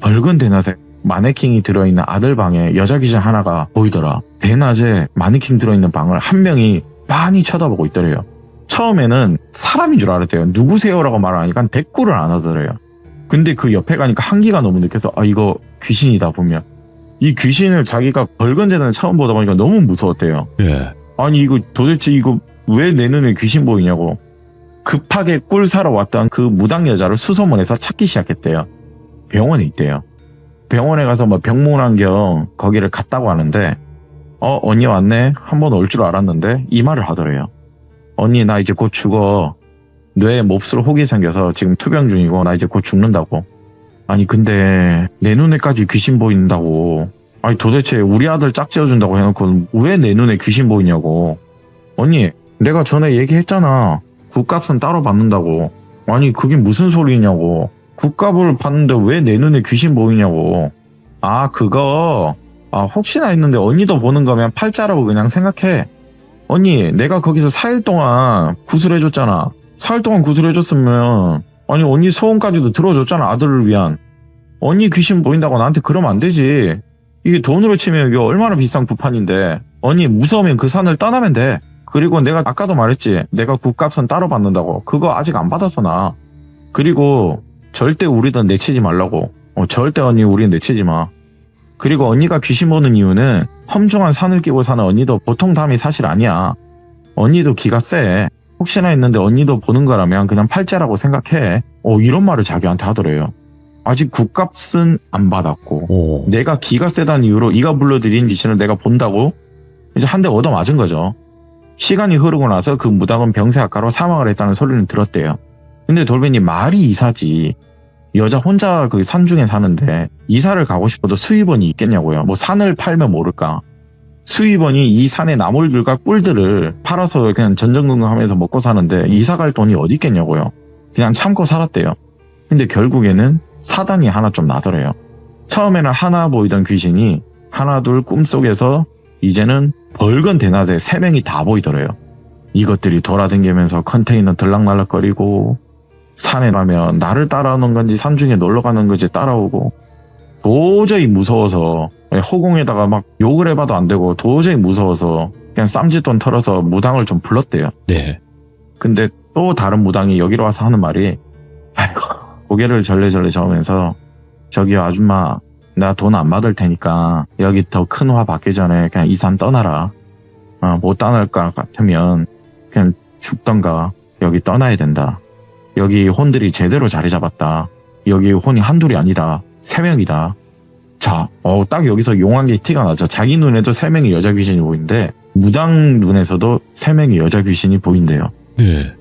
붉은 대낮에 마네킹이 들어있는 아들 방에 여자 귀신 하나가 보이더라. 대낮에 마네킹 들어있는 방을 한 명이 빤히 쳐다보고 있더래요. 처음에는 사람인 줄 알았대요. 누구세요라고 말을 하니까 대꾸를 안 하더래요. 근데 그 옆에 가니까 한기가 너무 느껴서 아 이거 귀신이다 보면 이 귀신을 자기가 붉은 재단을 처음 보다 보니까 너무 무서웠대요. 예. 아니 이거 도대체 이거 왜 내 눈에 귀신 보이냐고 급하게 꿀 사러 왔던 그 무당 여자를 수소문해서 찾기 시작했대요. 병원에 있대요. 병원에 가서 뭐 병문안경 거기를 갔다고 하는데 언니 왔네? 한번 올 줄 알았는데 이 말을 하더래요. 언니 나 이제 곧 죽어. 뇌에 몹쓸 혹이 생겨서 지금 투병 중이고 나 이제 곧 죽는다고. 아니 근데 내 눈에까지 귀신 보인다고. 아니 도대체 우리 아들 짝지어준다고 해놓고 왜 내 눈에 귀신 보이냐고. 언니 내가 전에 얘기했잖아. 굿값은 따로 받는다고. 아니 그게 무슨 소리냐고. 굿값을 받는데 왜 내 눈에 귀신 보이냐고. 아 그거 혹시나 했는데 언니도 보는 거면 팔자라고 그냥 생각해. 언니 내가 거기서 4일 동안 구슬해줬잖아. 4일 동안 구슬해줬으면 아니 언니 소원까지도 들어줬잖아. 아들을 위한. 언니 귀신 보인다고 나한테 그러면 안 되지. 이게 돈으로 치면 이게 얼마나 비싼 구판인데. 언니 무서우면 그 산을 떠나면 돼. 그리고 내가 아까도 말했지. 내가 굿값은 따로 받는다고. 그거 아직 안 받았어 나. 그리고 절대 우리는 내치지 말라고. 절대 언니 우리는 내치지 마. 그리고 언니가 귀신 보는 이유는 험중한 산을 끼고 사는 언니도 보통 담이 사실 아니야. 언니도 기가 세. 혹시나 했는데 언니도 보는 거라면 그냥 팔자라고 생각해. 이런 말을 자기한테 하더래요. 아직 굿값은 안 받았고 오. 내가 기가 세다는 이유로 이가 불러들인 귀신을 내가 본다고 이제 한 대 얻어맞은 거죠. 시간이 흐르고 나서 그 무당은 병세악화로 사망을 했다는 소리는 들었대요. 근데 돌변이 말이 이사지. 여자 혼자 그 산 중에 사는데 이사를 가고 싶어도 수입원이 있겠냐고요. 뭐 산을 팔면 모를까. 수입원이 이 산의 나물들과 꿀들을 팔아서 그냥 전전긍긍하면서 먹고 사는데 이사 갈 돈이 어디 있겠냐고요. 그냥 참고 살았대요. 근데 결국에는 사단이 하나 좀 나더래요. 처음에는 하나 보이던 귀신이 하나 둘 꿈속에서 이제는 벌건 대낮에 3명이 다 보이더래요. 이것들이 돌아다니면서 컨테이너 들락날락거리고 산에 가면 나를 따라오는 건지 산중에 놀러가는 건지 따라오고 도저히 무서워서 허공에다가 막 욕을 해봐도 안 되고 도저히 무서워서 그냥 쌈짓돈 털어서 무당을 좀 불렀대요. 네. 근데 또 다른 무당이 여기로 와서 하는 말이 아이고 고개를 절레절레 저으면서 저기요 아줌마 나 돈 안 받을 테니까 여기 더 큰 화 받기 전에 그냥 이 산 떠나라. 못 떠날 것 같으면 그냥 죽던가 여기 떠나야 된다. 여기 혼들이 제대로 자리 잡았다. 여기 혼이 한둘이 아니다. 3명이다. 자, 딱 여기서 용한 게 티가 나죠. 자기 눈에도 3명의 여자 귀신이 보이는데 무당 눈에서도 3명의 여자 귀신이 보인대요. 네.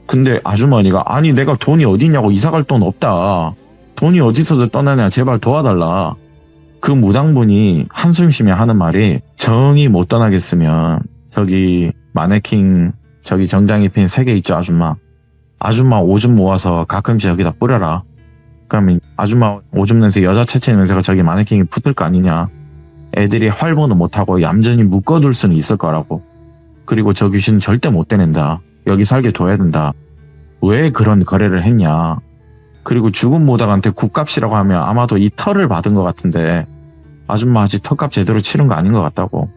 근데 아주머니가 아니 내가 돈이 어디냐고 이사갈 돈 없다. 돈이 어디서도 떠나냐 제발 도와달라. 그 무당분이 한숨 쉬며 하는 말이 정이 못 떠나겠으면 저기 마네킹 저기 정장 입힌 3개 있죠 아줌마. 아줌마 오줌 모아서 가끔씩 여기다 뿌려라. 그러면 아줌마 오줌 냄새 여자 체체 냄새가 저기 마네킹이 붙을 거 아니냐. 애들이 활보는 못하고 얌전히 묶어둘 수는 있을 거라고. 그리고 저 귀신 절대 못 떼낸다. 여기 살게 둬야 된다. 왜 그런 거래를 했냐. 그리고 죽은 무당한테 굿값이라고 하면 아마도 이 털을 받은 것 같은데 아줌마 아직 털값 제대로 치른 거 아닌 것 같다고.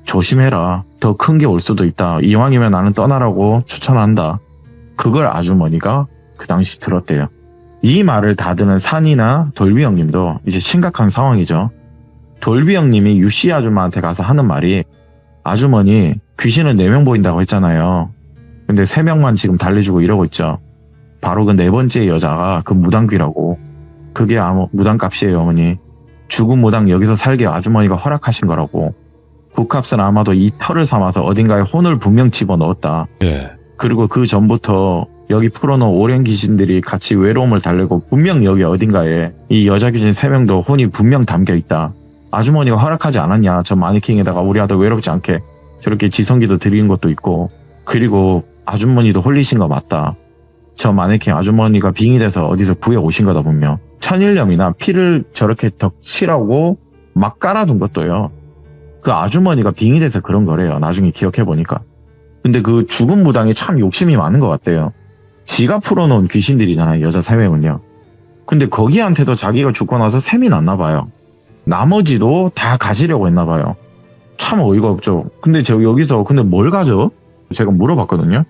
조심해라. 더 큰 게 올 수도 있다. 이왕이면 나는 떠나라고 추천한다. 그걸 아주머니가 그 당시 들었대요. 이 말을 다 듣는 산이나 돌비 형님도 이제 심각한 상황이죠. 돌비 형님이 유씨 아줌마한테 가서 하는 말이 아주머니 귀신은 4명 보인다고 했잖아요. 근데 3명만 지금 달래주고 이러고 있죠. 바로 그 4번째 여자가 그 무당귀라고. 그게 무당값이에요 어머니. 죽은 무당 여기서 살게 아주머니가 허락하신 거라고. 굿값은 아마도 이 털을 삼아서 어딘가에 혼을 분명 집어넣었다. 네. 그리고 그 전부터 여기 풀어놓은 오랜 귀신들이 같이 외로움을 달래고 분명 여기 어딘가에 이 여자 귀신 3명도 혼이 분명 담겨있다. 아주머니가 허락하지 않았냐. 저 마네킹에다가 우리 아들 외롭지 않게 저렇게 지성기도 드리는 것도 있고, 그리고 아주머니도 홀리신 거 맞다. 저 마네킹 아주머니가 빙이 돼서 어디서 구해 오신 거다 분명. 천일염이나 피를 저렇게 덕칠하고 막 깔아둔 것도요. 그 아주머니가 빙이 돼서 그런 거래요. 나중에 기억해보니까. 근데 그 죽은 무당이 참 욕심이 많은 것 같대요. 지가 풀어놓은 귀신들이잖아요. 여자 3명은요. 근데 거기한테도 자기가 죽고 나서 셈이 났나 봐요. 나머지도 다 가지려고 했나 봐요. 참 어이가 없죠. 근데 저 여기서 근데 뭘 가져? 제가 물어봤거든요.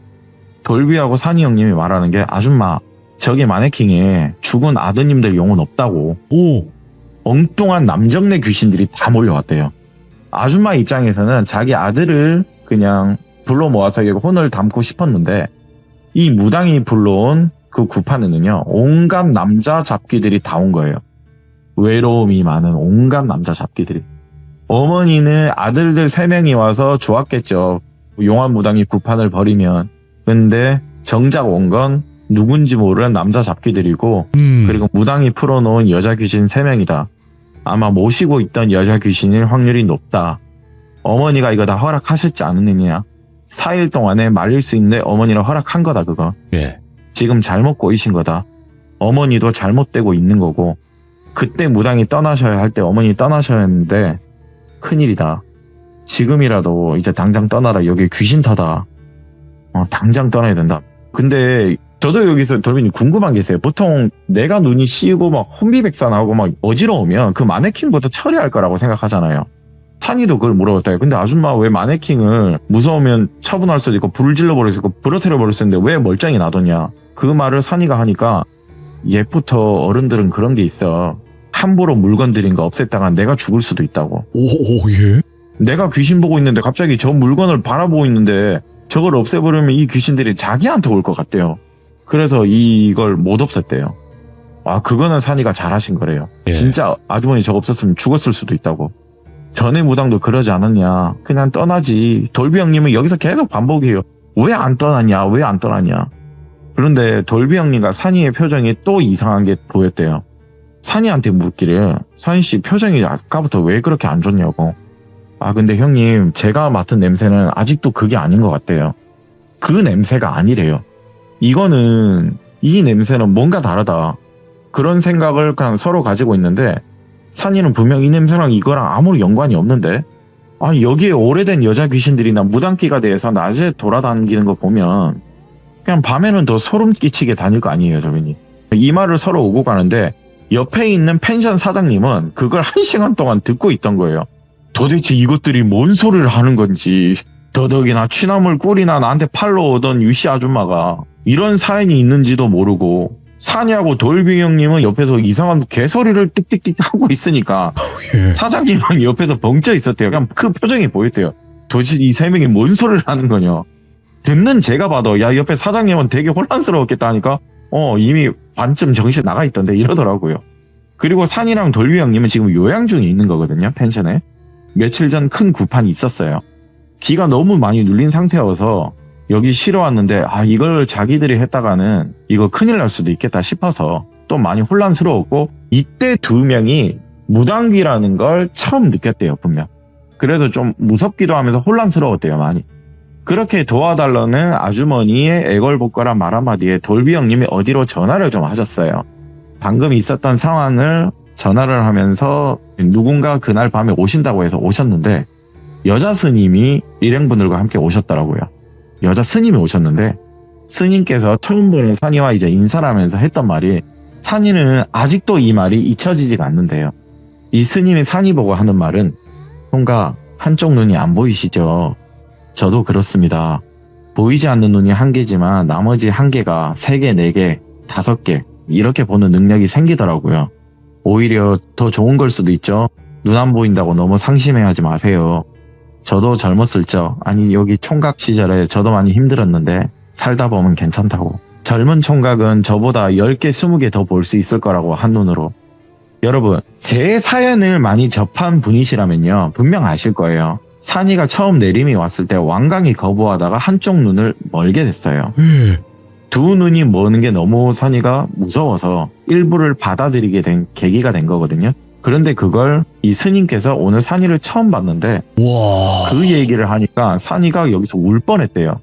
돌비하고 산이 형님이 말하는 게, 아줌마 저기 마네킹에 죽은 아드님들 영혼 없다고. 오. 엉뚱한 남정네 귀신들이 다 몰려왔대요. 아줌마 입장에서는 자기 아들을 그냥 불러 모아서 혼을 담고 싶었는데, 이 무당이 불러온 그 구판에는요, 온갖 남자 잡귀들이 다 온 거예요. 외로움이 많은 온갖 남자 잡귀들이. 어머니는 아들들 3명이 와서 좋았겠죠. 용한 무당이 구판을 벌이면. 근데 정작 온 건 누군지 모르는 남자 잡귀들이고, 그리고 무당이 풀어놓은 여자 귀신 3명이다. 아마 모시고 있던 여자 귀신일 확률이 높다. 어머니가 이거 다 허락하셨지 않느냐. 4일 동안에 말릴 수 있는데 어머니는 허락한 거다 그거. 예. 지금 잘못 꼬이신 거다. 어머니도 잘못되고 있는 거고, 그때 무당이 떠나셔야 할 때 어머니 떠나셔야 했는데 큰일이다. 지금이라도 이제 당장 떠나라. 여기 귀신터다. 당장 떠나야 된다. 근데 저도 여기서 돌빈이 궁금한 게 있어요. 보통 내가 눈이 씌이고 막 혼비백산하고 막 어지러우면 그 마네킹부터 처리할 거라고 생각하잖아요. 산이도 그걸 물어봤대요. 근데 아줌마 왜 마네킹을 무서우면 처분할 수도 있고 불을 질러버릴 수 있고 부러뜨려 버릴 수 있는데 왜 멀쩡히 놔뒀냐. 그 말을 산이가 하니까, 옛부터 어른들은 그런 게 있어. 함부로 물건 들인 거 없앴다가 내가 죽을 수도 있다고. 오, 예? 내가 귀신 보고 있는데 갑자기 저 물건을 바라보고 있는데 저걸 없애버리면 이 귀신들이 자기한테 올 것 같대요. 그래서 이걸 못 없앴대요. 그거는 산이가 잘하신 거래요. 예. 진짜 아주머니 저거 없었으면 죽었을 수도 있다고. 전에 무당도 그러지 않았냐. 그냥 떠나지. 돌비 형님은 여기서 계속 반복해요. 왜 안 떠났냐. 왜 안 떠났냐. 그런데 돌비 형님과 산이의 표정이 또 이상한 게 보였대요. 산이한테 묻기를, 산이씨 표정이 아까부터 왜 그렇게 안 좋냐고. 근데 형님 제가 맡은 냄새는 아직도 그게 아닌 것 같대요. 그 냄새가 아니래요. 이 냄새는 뭔가 다르다. 그런 생각을 그냥 서로 가지고 있는데, 산이는 분명 이 냄새랑 이거랑 아무리 연관이 없는데, 여기에 오래된 여자 귀신들이나 무당기가 대해서 낮에 돌아다니는 거 보면 그냥 밤에는 더 소름 끼치게 다닐 거 아니에요, 저분이. 이 말을 서로 오고 가는데, 옆에 있는 펜션 사장님은 그걸 1시간 동안 듣고 있던 거예요. 도대체 이것들이 뭔 소리를 하는 건지, 더덕이나 취나물 꿀이나 나한테 팔러 오던 유씨 아줌마가 이런 사연이 있는지도 모르고, 산이하고 돌비 형님은 옆에서 이상한 개소리를 띡띡띡 하고 있으니까 예. 사장님은 옆에서 벙쪄 있었대요. 그냥 그 표정이 보였대요. 도대체 이 3명이 뭔 소리를 하는 거냐. 듣는 제가 봐도 옆에 사장님은 되게 혼란스러웠겠다 하니까 이미 반쯤 정신 나가 있던데 이러더라고요. 그리고 산이랑 돌비 형님은 지금 요양 중에 있는 거거든요. 펜션에. 며칠 전 큰 구판이 있었어요. 기가 너무 많이 눌린 상태여서 여기 쉬러 왔는데 이걸 자기들이 했다가는 이거 큰일 날 수도 있겠다 싶어서 또 많이 혼란스러웠고, 이때 2명이 무당귀라는 걸 처음 느꼈대요, 분명. 그래서 좀 무섭기도 하면서 혼란스러웠대요, 많이. 그렇게 도와달라는 아주머니의 애걸복걸한 말 한마디에 돌비 형님이 어디로 전화를 좀 하셨어요. 방금 있었던 상황을 전화를 하면서 누군가 그날 밤에 오신다고 해서 오셨는데, 여자 스님이 일행분들과 함께 오셨더라고요. 여자 스님이 오셨는데, 스님께서 처음 보는 산이와 이제 인사를 하면서 했던 말이, 산이는 아직도 이 말이 잊혀지지가 않는데요. 이 스님이 산이 보고 하는 말은, 총각, 한쪽 눈이 안 보이시죠? 저도 그렇습니다. 보이지 않는 눈이 1개지만 나머지 1개가 3개, 4개, 5개 이렇게 보는 능력이 생기더라고요. 오히려 더 좋은 걸 수도 있죠. 눈 안 보인다고 너무 상심해하지 마세요. 저도 젊었을 적, 여기 총각 시절에 저도 많이 힘들었는데 살다 보면 괜찮다고. 젊은 총각은 저보다 10개, 20개 더 볼 수 있을 거라고 한눈으로. 여러분, 제 사연을 많이 접한 분이시라면요, 분명 아실 거예요. 산이가 처음 내림이 왔을 때 완강히 거부하다가 한쪽 눈을 멀게 됐어요. 두 눈이 머는 게 너무 선이가 무서워서 일부를 받아들이게 된 계기가 된 거거든요. 그런데 그걸 이 스님께서 오늘 산이를 처음 봤는데 와. 그 얘기를 하니까 산이가 여기서 울 뻔했대요.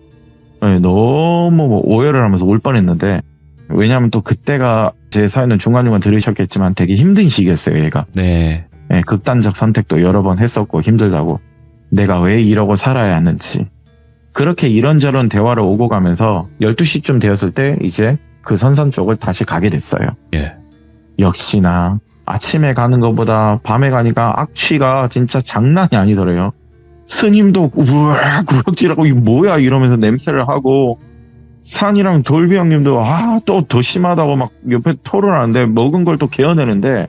네, 너무 오해를 하면서 울 뻔했는데 왜냐하면 또 그때가 제 사연은 중간중간 들으셨겠지만 되게 힘든 시기였어요. 얘가. 네. 네, 극단적 선택도 여러 번 했었고 힘들다고. 내가 왜 이러고 살아야 하는지. 그렇게 이런저런 대화를 오고 가면서 12시쯤 되었을 때 이제 그 선산 쪽을 다시 가게 됐어요. 예. 역시나 아침에 가는 것보다 밤에 가니까 악취가 진짜 장난이 아니더래요. 스님도 우악 구역질하고 이게 뭐야 이러면서 냄새를 하고 산이랑 돌비 형님도 또 더 심하다고 막 옆에 토론하는데 먹은 걸 또 개어내는데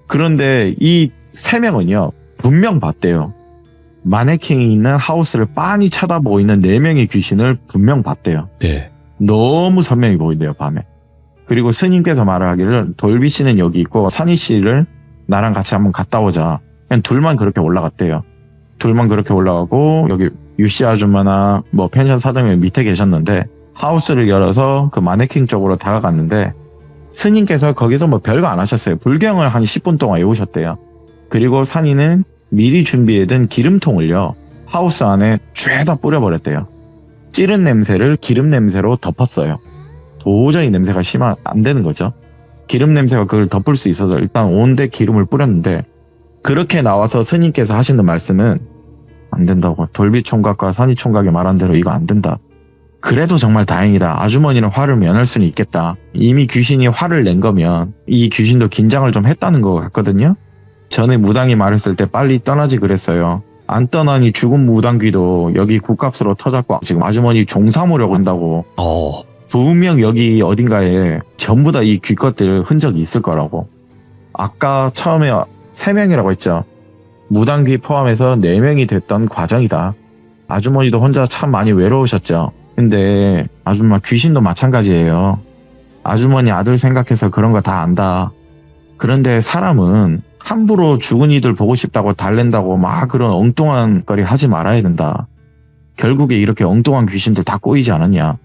그런데 이 세 명은요 분명 봤대요. 마네킹이 있는 하우스를 빤히 쳐다보고 있는 4명의 귀신을 분명 봤대요. 네. 너무 선명히 보인대요 밤에. 그리고 스님께서 말을 하기를 돌비 씨는 여기 있고 산이 씨를 나랑 같이 한번 갔다 오자. 그냥 둘만 그렇게 올라갔대요. 둘만 그렇게 올라가고 여기 유씨 아줌마나 뭐 펜션 사장님 밑에 계셨는데 하우스를 열어서 그 마네킹 쪽으로 다가갔는데 스님께서 거기서 뭐 별거 안 하셨어요. 불경을 한 10분 동안 외우셨대요. 그리고 산이는 미리 준비해둔 기름통을요 하우스 안에 죄다 뿌려버렸대요. 찌른 냄새를 기름 냄새로 덮었어요. 도저히 냄새가 심하면 안 되는 거죠. 기름 냄새가 그걸 덮을 수 있어서 일단 온데 기름을 뿌렸는데 그렇게 나와서 스님께서 하시는 말씀은 안 된다고. 돌비 총각과 산이 총각이 말한 대로 이거 안 된다. 그래도 정말 다행이다. 아주머니는 화를 면할 수는 있겠다. 이미 귀신이 화를 낸 거면 이 귀신도 긴장을 좀 했다는 것 같거든요. 전에 무당이 말했을 때 빨리 떠나지 그랬어요. 안 떠나니 죽은 무당귀도 여기 굿값으로 터졌고 지금 아주머니 종 삼으려고 한다고. 분명 여기 어딘가에 전부 다 이 귀것들 흔적이 있을 거라고. 아까 처음에 3명이라고 했죠. 무당귀 포함해서 4명이 됐던 과정이다. 아주머니도 혼자 참 많이 외로우셨죠. 근데 아줌마 귀신도 마찬가지예요. 아주머니 아들 생각해서 그런 거 다 안다. 그런데 사람은 함부로 죽은 이들 보고 싶다고 달랜다고 막 그런 엉뚱한 거리 하지 말아야 된다. 결국에 이렇게 엉뚱한 귀신들 다 꼬이지 않았냐.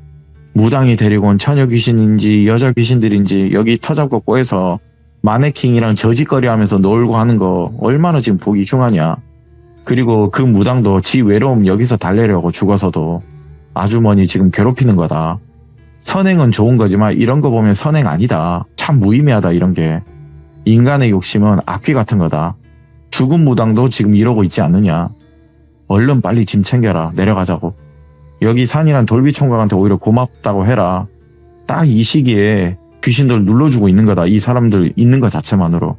무당이 데리고 온 처녀 귀신인지 여자 귀신들인지 여기 터잡고 꼬여서 마네킹이랑 저짓거리 하면서 놀고 하는 거 얼마나 지금 보기 흉하냐. 그리고 그 무당도 지 외로움 여기서 달래려고 죽어서도 아주머니 지금 괴롭히는 거다. 선행은 좋은 거지만 이런 거 보면 선행 아니다. 참 무의미하다 이런 게. 인간의 욕심은 악귀 같은 거다. 죽은 무당도 지금 이러고 있지 않느냐. 얼른 빨리 짐 챙겨라. 내려가자고. 여기 산이란 돌비 총각한테 오히려 고맙다고 해라. 딱 이 시기에 귀신들 눌러주고 있는 거다. 이 사람들 있는 것 자체만으로.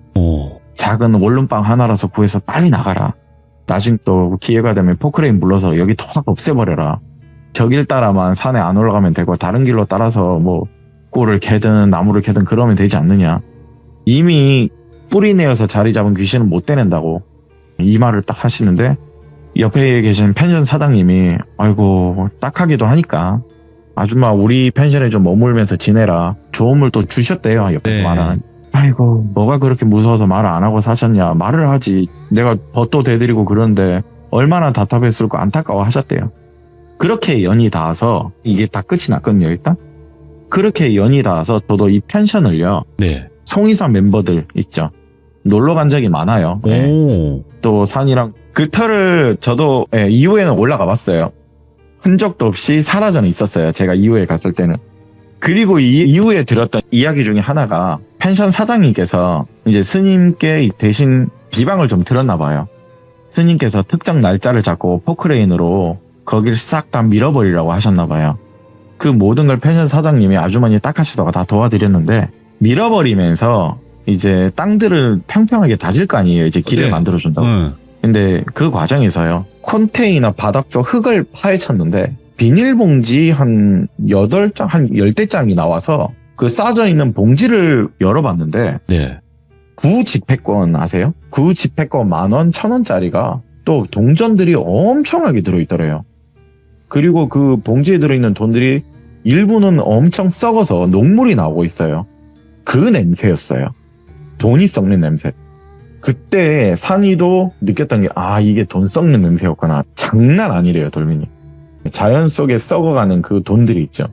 작은 원룸방 하나라서 구해서 빨리 나가라. 나중 또 기회가 되면 포크레인 불러서 여기 확 없애버려라. 저 길 따라만 산에 안 올라가면 되고 다른 길로 따라서 뭐 꿀을 캐든 나무를 캐든 그러면 되지 않느냐. 이미 뿌리 내어서 자리 잡은 귀신은 못 떼낸다고 이 말을 딱 하시는데 옆에 계신 펜션 사장님이 아이고 딱하기도 하니까 아줌마 우리 펜션에 좀 머물면서 지내라. 조언을 또 주셨대요. 옆에서 네. 말하는. 아이고 뭐가 그렇게 무서워서 말을 안 하고 사셨냐. 말을 하지. 내가 벗도 대드리고 그러는데 얼마나 답답했을까 안타까워 하셨대요. 그렇게 연이 닿아서 이게 다 끝이 났거든요. 일단 그렇게 연이 닿아서 저도 이 펜션을요. 네. 송이산 멤버들 있죠. 놀러 간 적이 많아요. 네. 또 산이랑 그 터를 저도 이후에는 올라가 봤어요. 흔적도 없이 사라져 있었어요. 제가 이후에 갔을 때는. 그리고 이후에 들었던 이야기 중에 하나가 펜션 사장님께서 이제 스님께 대신 비방을 좀 들었나 봐요. 스님께서 특정 날짜를 잡고 포크레인으로 거기를 싹 다 밀어버리라고 하셨나 봐요. 그 모든 걸 펜션 사장님이 아주머니 딱 하시다가 다 도와드렸는데 밀어버리면서 이제 땅들을 평평하게 다질 거 아니에요. 이제 길을 네. 만들어준다고. 근데 그 과정에서요. 컨테이너 바닥 쪽 흙을 파헤쳤는데 비닐봉지 한 8장, 한 10대장이 나와서 그 싸져 있는 봉지를 열어봤는데 네. 구집회권 아세요? 구집회권 10,000원, 1,000원짜리가 또 동전들이 엄청나게 들어있더래요. 그리고 그 봉지에 들어있는 돈들이 일부는 엄청 썩어서 녹물이 나오고 있어요. 그 냄새였어요. 돈이 썩는 냄새. 그때 산이도 느꼈던 게 이게 돈 썩는 냄새였구나. 장난 아니래요 돌민이. 자연 속에 썩어가는 그 돈들이 있죠.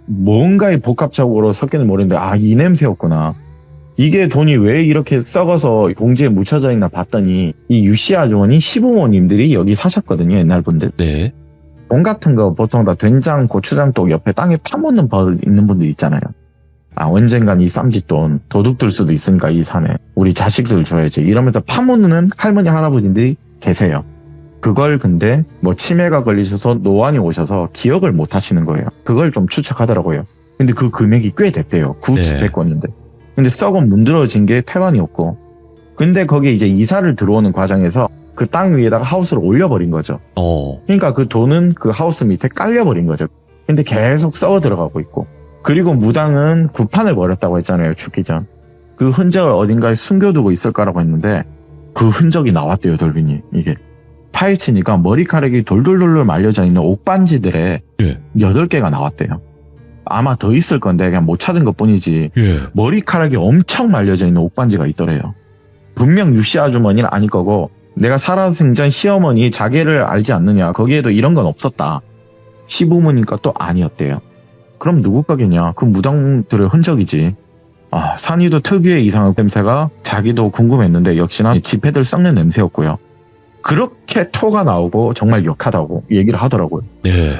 뭔가에 복합적으로 섞이는 모르는데 이 냄새였구나. 이게 돈이 왜 이렇게 썩어서 봉지에 묻혀져 있나 봤더니 이 유씨 아주머니 시부모님들이 여기 사셨거든요. 옛날 분들. 네. 돈 같은 거 보통 다 된장, 고추장 똑 옆에 땅에 파묻는 버릇 있는 분들 있잖아요. 언젠간 이 쌈짓돈 도둑 들 수도 있으니까 이 산에 우리 자식들 줘야지 이러면서 파묻는 할머니 할아버지들이 계세요. 그걸 근데 뭐 치매가 걸리셔서 노안이 오셔서 기억을 못 하시는 거예요. 그걸 좀 추측하더라고요. 근데 그 금액이 꽤 됐대요. 9,700건인데. 근데 썩어 문드러진 게 태반이었고. 근데 거기에 이제 이사를 들어오는 과정에서 그 땅 위에다가 하우스를 올려버린 거죠. 그러니까 그 돈은 그 하우스 밑에 깔려버린 거죠. 근데 계속 썩어 들어가고 있고. 그리고 무당은 구판을 벌였다고 했잖아요. 죽기 전. 그 흔적을 어딘가에 숨겨두고 있을 거라고 했는데 그 흔적이 나왔대요. 돌빈이. 이게. 파헤치니까 머리카락이 돌돌돌돌 말려져 있는 옥반지들에 8개가 나왔대요. 아마 더 있을 건데 그냥 못 찾은 것 뿐이지. 머리카락이 엄청 말려져 있는 옥반지가 있더래요. 분명 유씨 아주머니는 아닐 거고 내가 살아생전 시어머니 자기를 알지 않느냐. 거기에도 이런 건 없었다. 시부모니까 또 아니었대요. 그럼 누구 거겠냐. 그 무당들의 흔적이지. 산이도 특유의 이상한 냄새가 자기도 궁금했는데 역시나 지폐들 썩는 냄새였고요. 그렇게 토가 나오고 정말 역하다고 얘기를 하더라고요.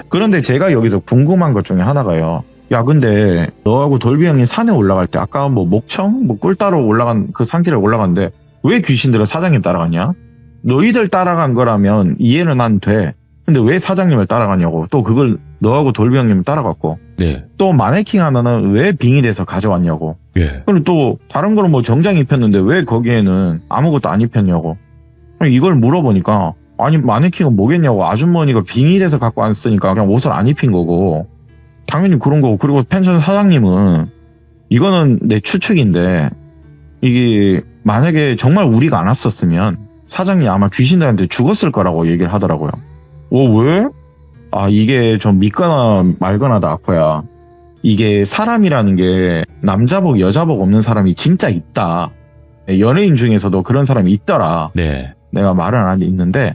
그런데 제가 여기서 궁금한 것 중에 하나가요. 야, 근데 너하고 돌비 형이 산에 올라갈 때 아까 뭐 목청? 뭐 꿀 따러 올라간 그 산길을 올라갔는데 왜 귀신들은 사장님 따라갔냐? 너희들 따라간 거라면 이해는 난 돼. 근데 왜 사장님을 따라가냐고. 또 그걸 너하고 돌비 형님 따라갔고. 또 마네킹 하나는 왜 빙이 돼서 가져왔냐고. 그리고 또 다른 거는 뭐 정장 입혔는데 왜 거기에는 아무것도 안 입혔냐고. 이걸 물어보니까 아니 마네킹은 뭐겠냐고. 아주머니가 빙이 돼서 갖고 왔으니까 그냥 옷을 안 입힌 거고. 당연히 그런 거고. 그리고 펜션 사장님은 이거는 내 추측인데 이게 만약에 정말 우리가 안 왔었으면 사장님이 아마 귀신들한테 죽었을 거라고 얘기를 하더라고요. 왜? 이게 좀 믿거나 말거나다 아파야. 이게 사람이라는 게 남자복 여자복 없는 사람이 진짜 있다. 연예인 중에서도 그런 사람이 있더라. 내가 말은 안 있는데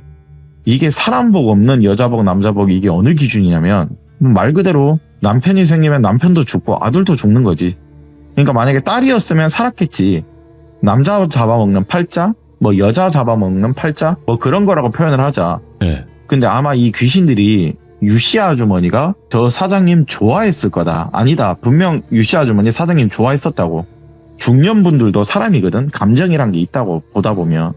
이게 사람복 없는 여자복 남자복 이게 어느 기준이냐면 말 그대로 남편이 생기면 남편도 죽고 아들도 죽는 거지. 그러니까 만약에 딸이었으면 살았겠지. 남자 잡아먹는 팔자, 뭐 여자 잡아먹는 팔자, 뭐 그런 거라고 표현을 하자. 근데 아마 이 귀신들이 유씨 아주머니가 저 사장님 좋아했을 거다. 아니다. 분명 유씨 아주머니 사장님 좋아했었다고. 중년분들도 사람이거든. 감정이란 게 있다고 보다 보면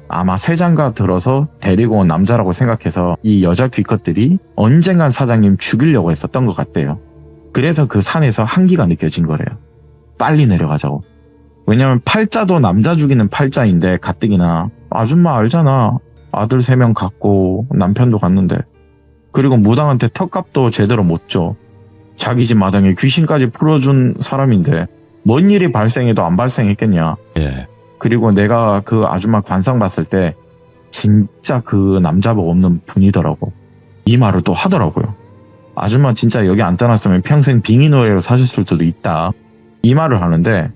아마 새장가 들어서 데리고 온 남자라고 생각해서 이 여자 귀컷들이 언젠간 사장님 죽이려고 했었던 것 같대요. 그래서 그 산에서 한기가 느껴진 거래요. 빨리 내려가자고. 왜냐면 팔자도 남자 죽이는 팔자인데 가뜩이나 아줌마 알잖아. 아들 3명 갖고 남편도 갔는데. 그리고 무당한테 턱값도 제대로 못 줘. 자기 집 마당에 귀신까지 풀어준 사람인데 뭔 일이 발생해도 안 발생했겠냐. 그리고 내가 그 아줌마 관상 봤을 때 진짜 그 남자복 없는 분이더라고. 이 말을 또 하더라고요. 아줌마 진짜 여기 안 떠났으면 평생 빙의 노예로 사셨을 수도 있다. 이 말을 하는데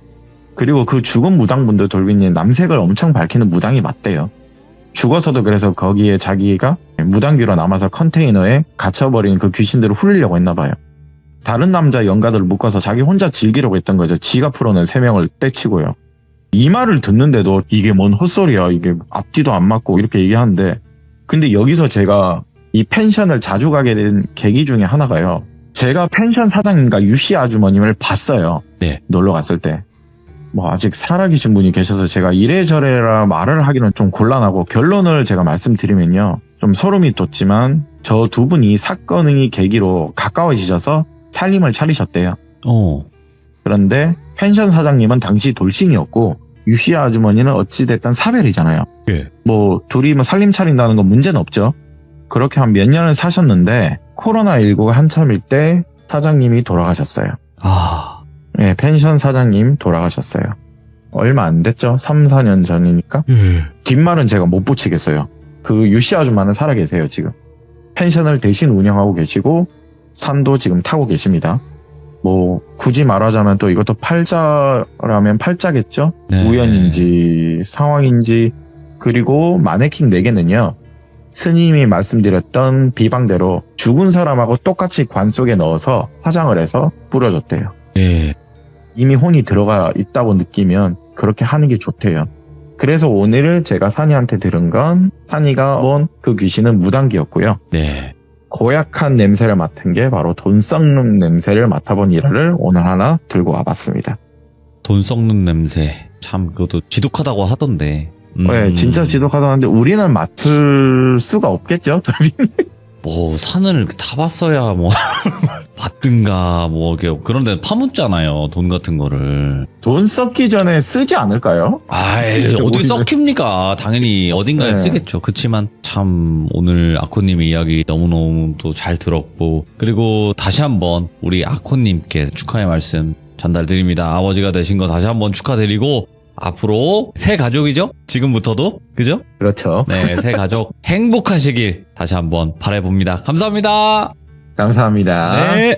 그리고 그 죽은 무당분들 돌빈이 남색을 엄청 밝히는 무당이 맞대요. 죽어서도 그래서 거기에 자기가 무당귀로 남아서 컨테이너에 갇혀버린 그 귀신들을 훌리려고 했나 봐요. 다른 남자 영가들을 묶어서 자기 혼자 즐기려고 했던 거죠. 지가 풀어낸 3명을 떼치고요. 이 말을 듣는데도 이게 뭔 헛소리야. 이게 앞뒤도 안 맞고 이렇게 얘기하는데 근데 여기서 제가 이 펜션을 자주 가게 된 계기 중에 하나가요. 제가 펜션 사장님과 유씨 아주머님을 봤어요. 놀러 갔을 때. 뭐 아직 살아계신 분이 계셔서 제가 이래저래라 말을 하기는 좀 곤란하고 결론을 제가 말씀드리면요. 좀 소름이 돋지만 저 두 분이 사건의 계기로 가까워지셔서 살림을 차리셨대요. 그런데 펜션 사장님은 당시 돌싱이었고 유씨 아주머니는 어찌됐든 사별이잖아요. 뭐 둘이 뭐 살림 차린다는 건 문제는 없죠. 그렇게 한 몇 년을 사셨는데 코로나19가 한참일 때 사장님이 돌아가셨어요. 펜션 사장님 돌아가셨어요. 얼마 안 됐죠? 3, 4년 전이니까. 뒷말은 제가 못 붙이겠어요. 그 유씨 아줌마는 살아계세요 지금. 펜션을 대신 운영하고 계시고 산도 지금 타고 계십니다. 뭐 굳이 말하자면 또 이것도 팔자라면 팔자겠죠? 우연인지 상황인지. 그리고 마네킹 4개는요. 스님이 말씀드렸던 비방대로 죽은 사람하고 똑같이 관 속에 넣어서 화장을 해서 뿌려줬대요. 예. 이미 혼이 들어가 있다고 느끼면 그렇게 하는 게 좋대요. 그래서 오늘 제가 산이한테 들은 건 산이가 본 그 귀신은 무당기였고요. 네. 고약한 냄새를 맡은 게 바로 돈 썩는 냄새를 맡아본 일화를 오늘 하나 들고 와봤습니다. 돈 썩는 냄새. 참, 그것도 지독하다고 하던데. 네, 진짜 지독하다는데 우리는 맡을 수가 없겠죠? 뭐, 산을 타봤어야 뭐, 받든가, 뭐, 그런 데 파묻잖아요. 돈 같은 거를. 돈 썩기 전에 쓰지 않을까요? 아이, 어떻게 썩힙니까? 당연히 어딘가에 네. 쓰겠죠. 그치만 참 오늘 아코님의 이야기 너무너무 또 잘 들었고, 그리고 다시 한번 우리 아코님께 축하의 말씀 전달드립니다. 아버지가 되신 거 다시 한번 축하드리고, 앞으로 새 가족이죠? 지금부터도? 그죠? 그렇죠. 네, 새 가족 행복하시길 다시 한번 바라봅니다. 감사합니다. 감사합니다. 네.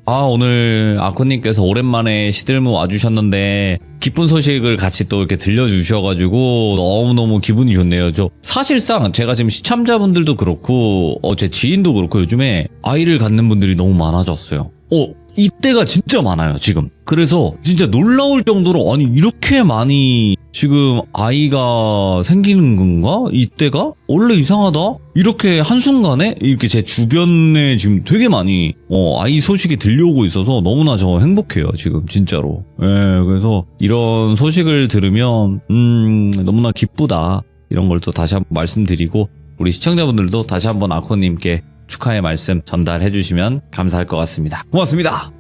아, 오늘 아코님께서 오랜만에 시들무 와주셨는데 기쁜 소식을 같이 또 이렇게 들려주셔가지고 너무너무 기분이 좋네요. 저 사실상 제가 지금 시청자분들도 그렇고 제 지인도 그렇고 요즘에 아이를 갖는 분들이 너무 많아졌어요. 이때가 진짜 많아요, 지금. 그래서 진짜 놀라울 정도로 아니 이렇게 많이 지금 아이가 생기는 건가? 이때가? 원래 이상하다? 이렇게 한순간에 이렇게 제 주변에 지금 되게 많이 아이 소식이 들려오고 있어서 너무나 저 행복해요, 지금 진짜로. 예, 그래서 이런 소식을 들으면 너무나 기쁘다. 이런 걸 또 다시 한번 말씀드리고 우리 시청자분들도 다시 한번 아코님께 축하의 말씀 전달해 주시면 감사할 것 같습니다. 고맙습니다.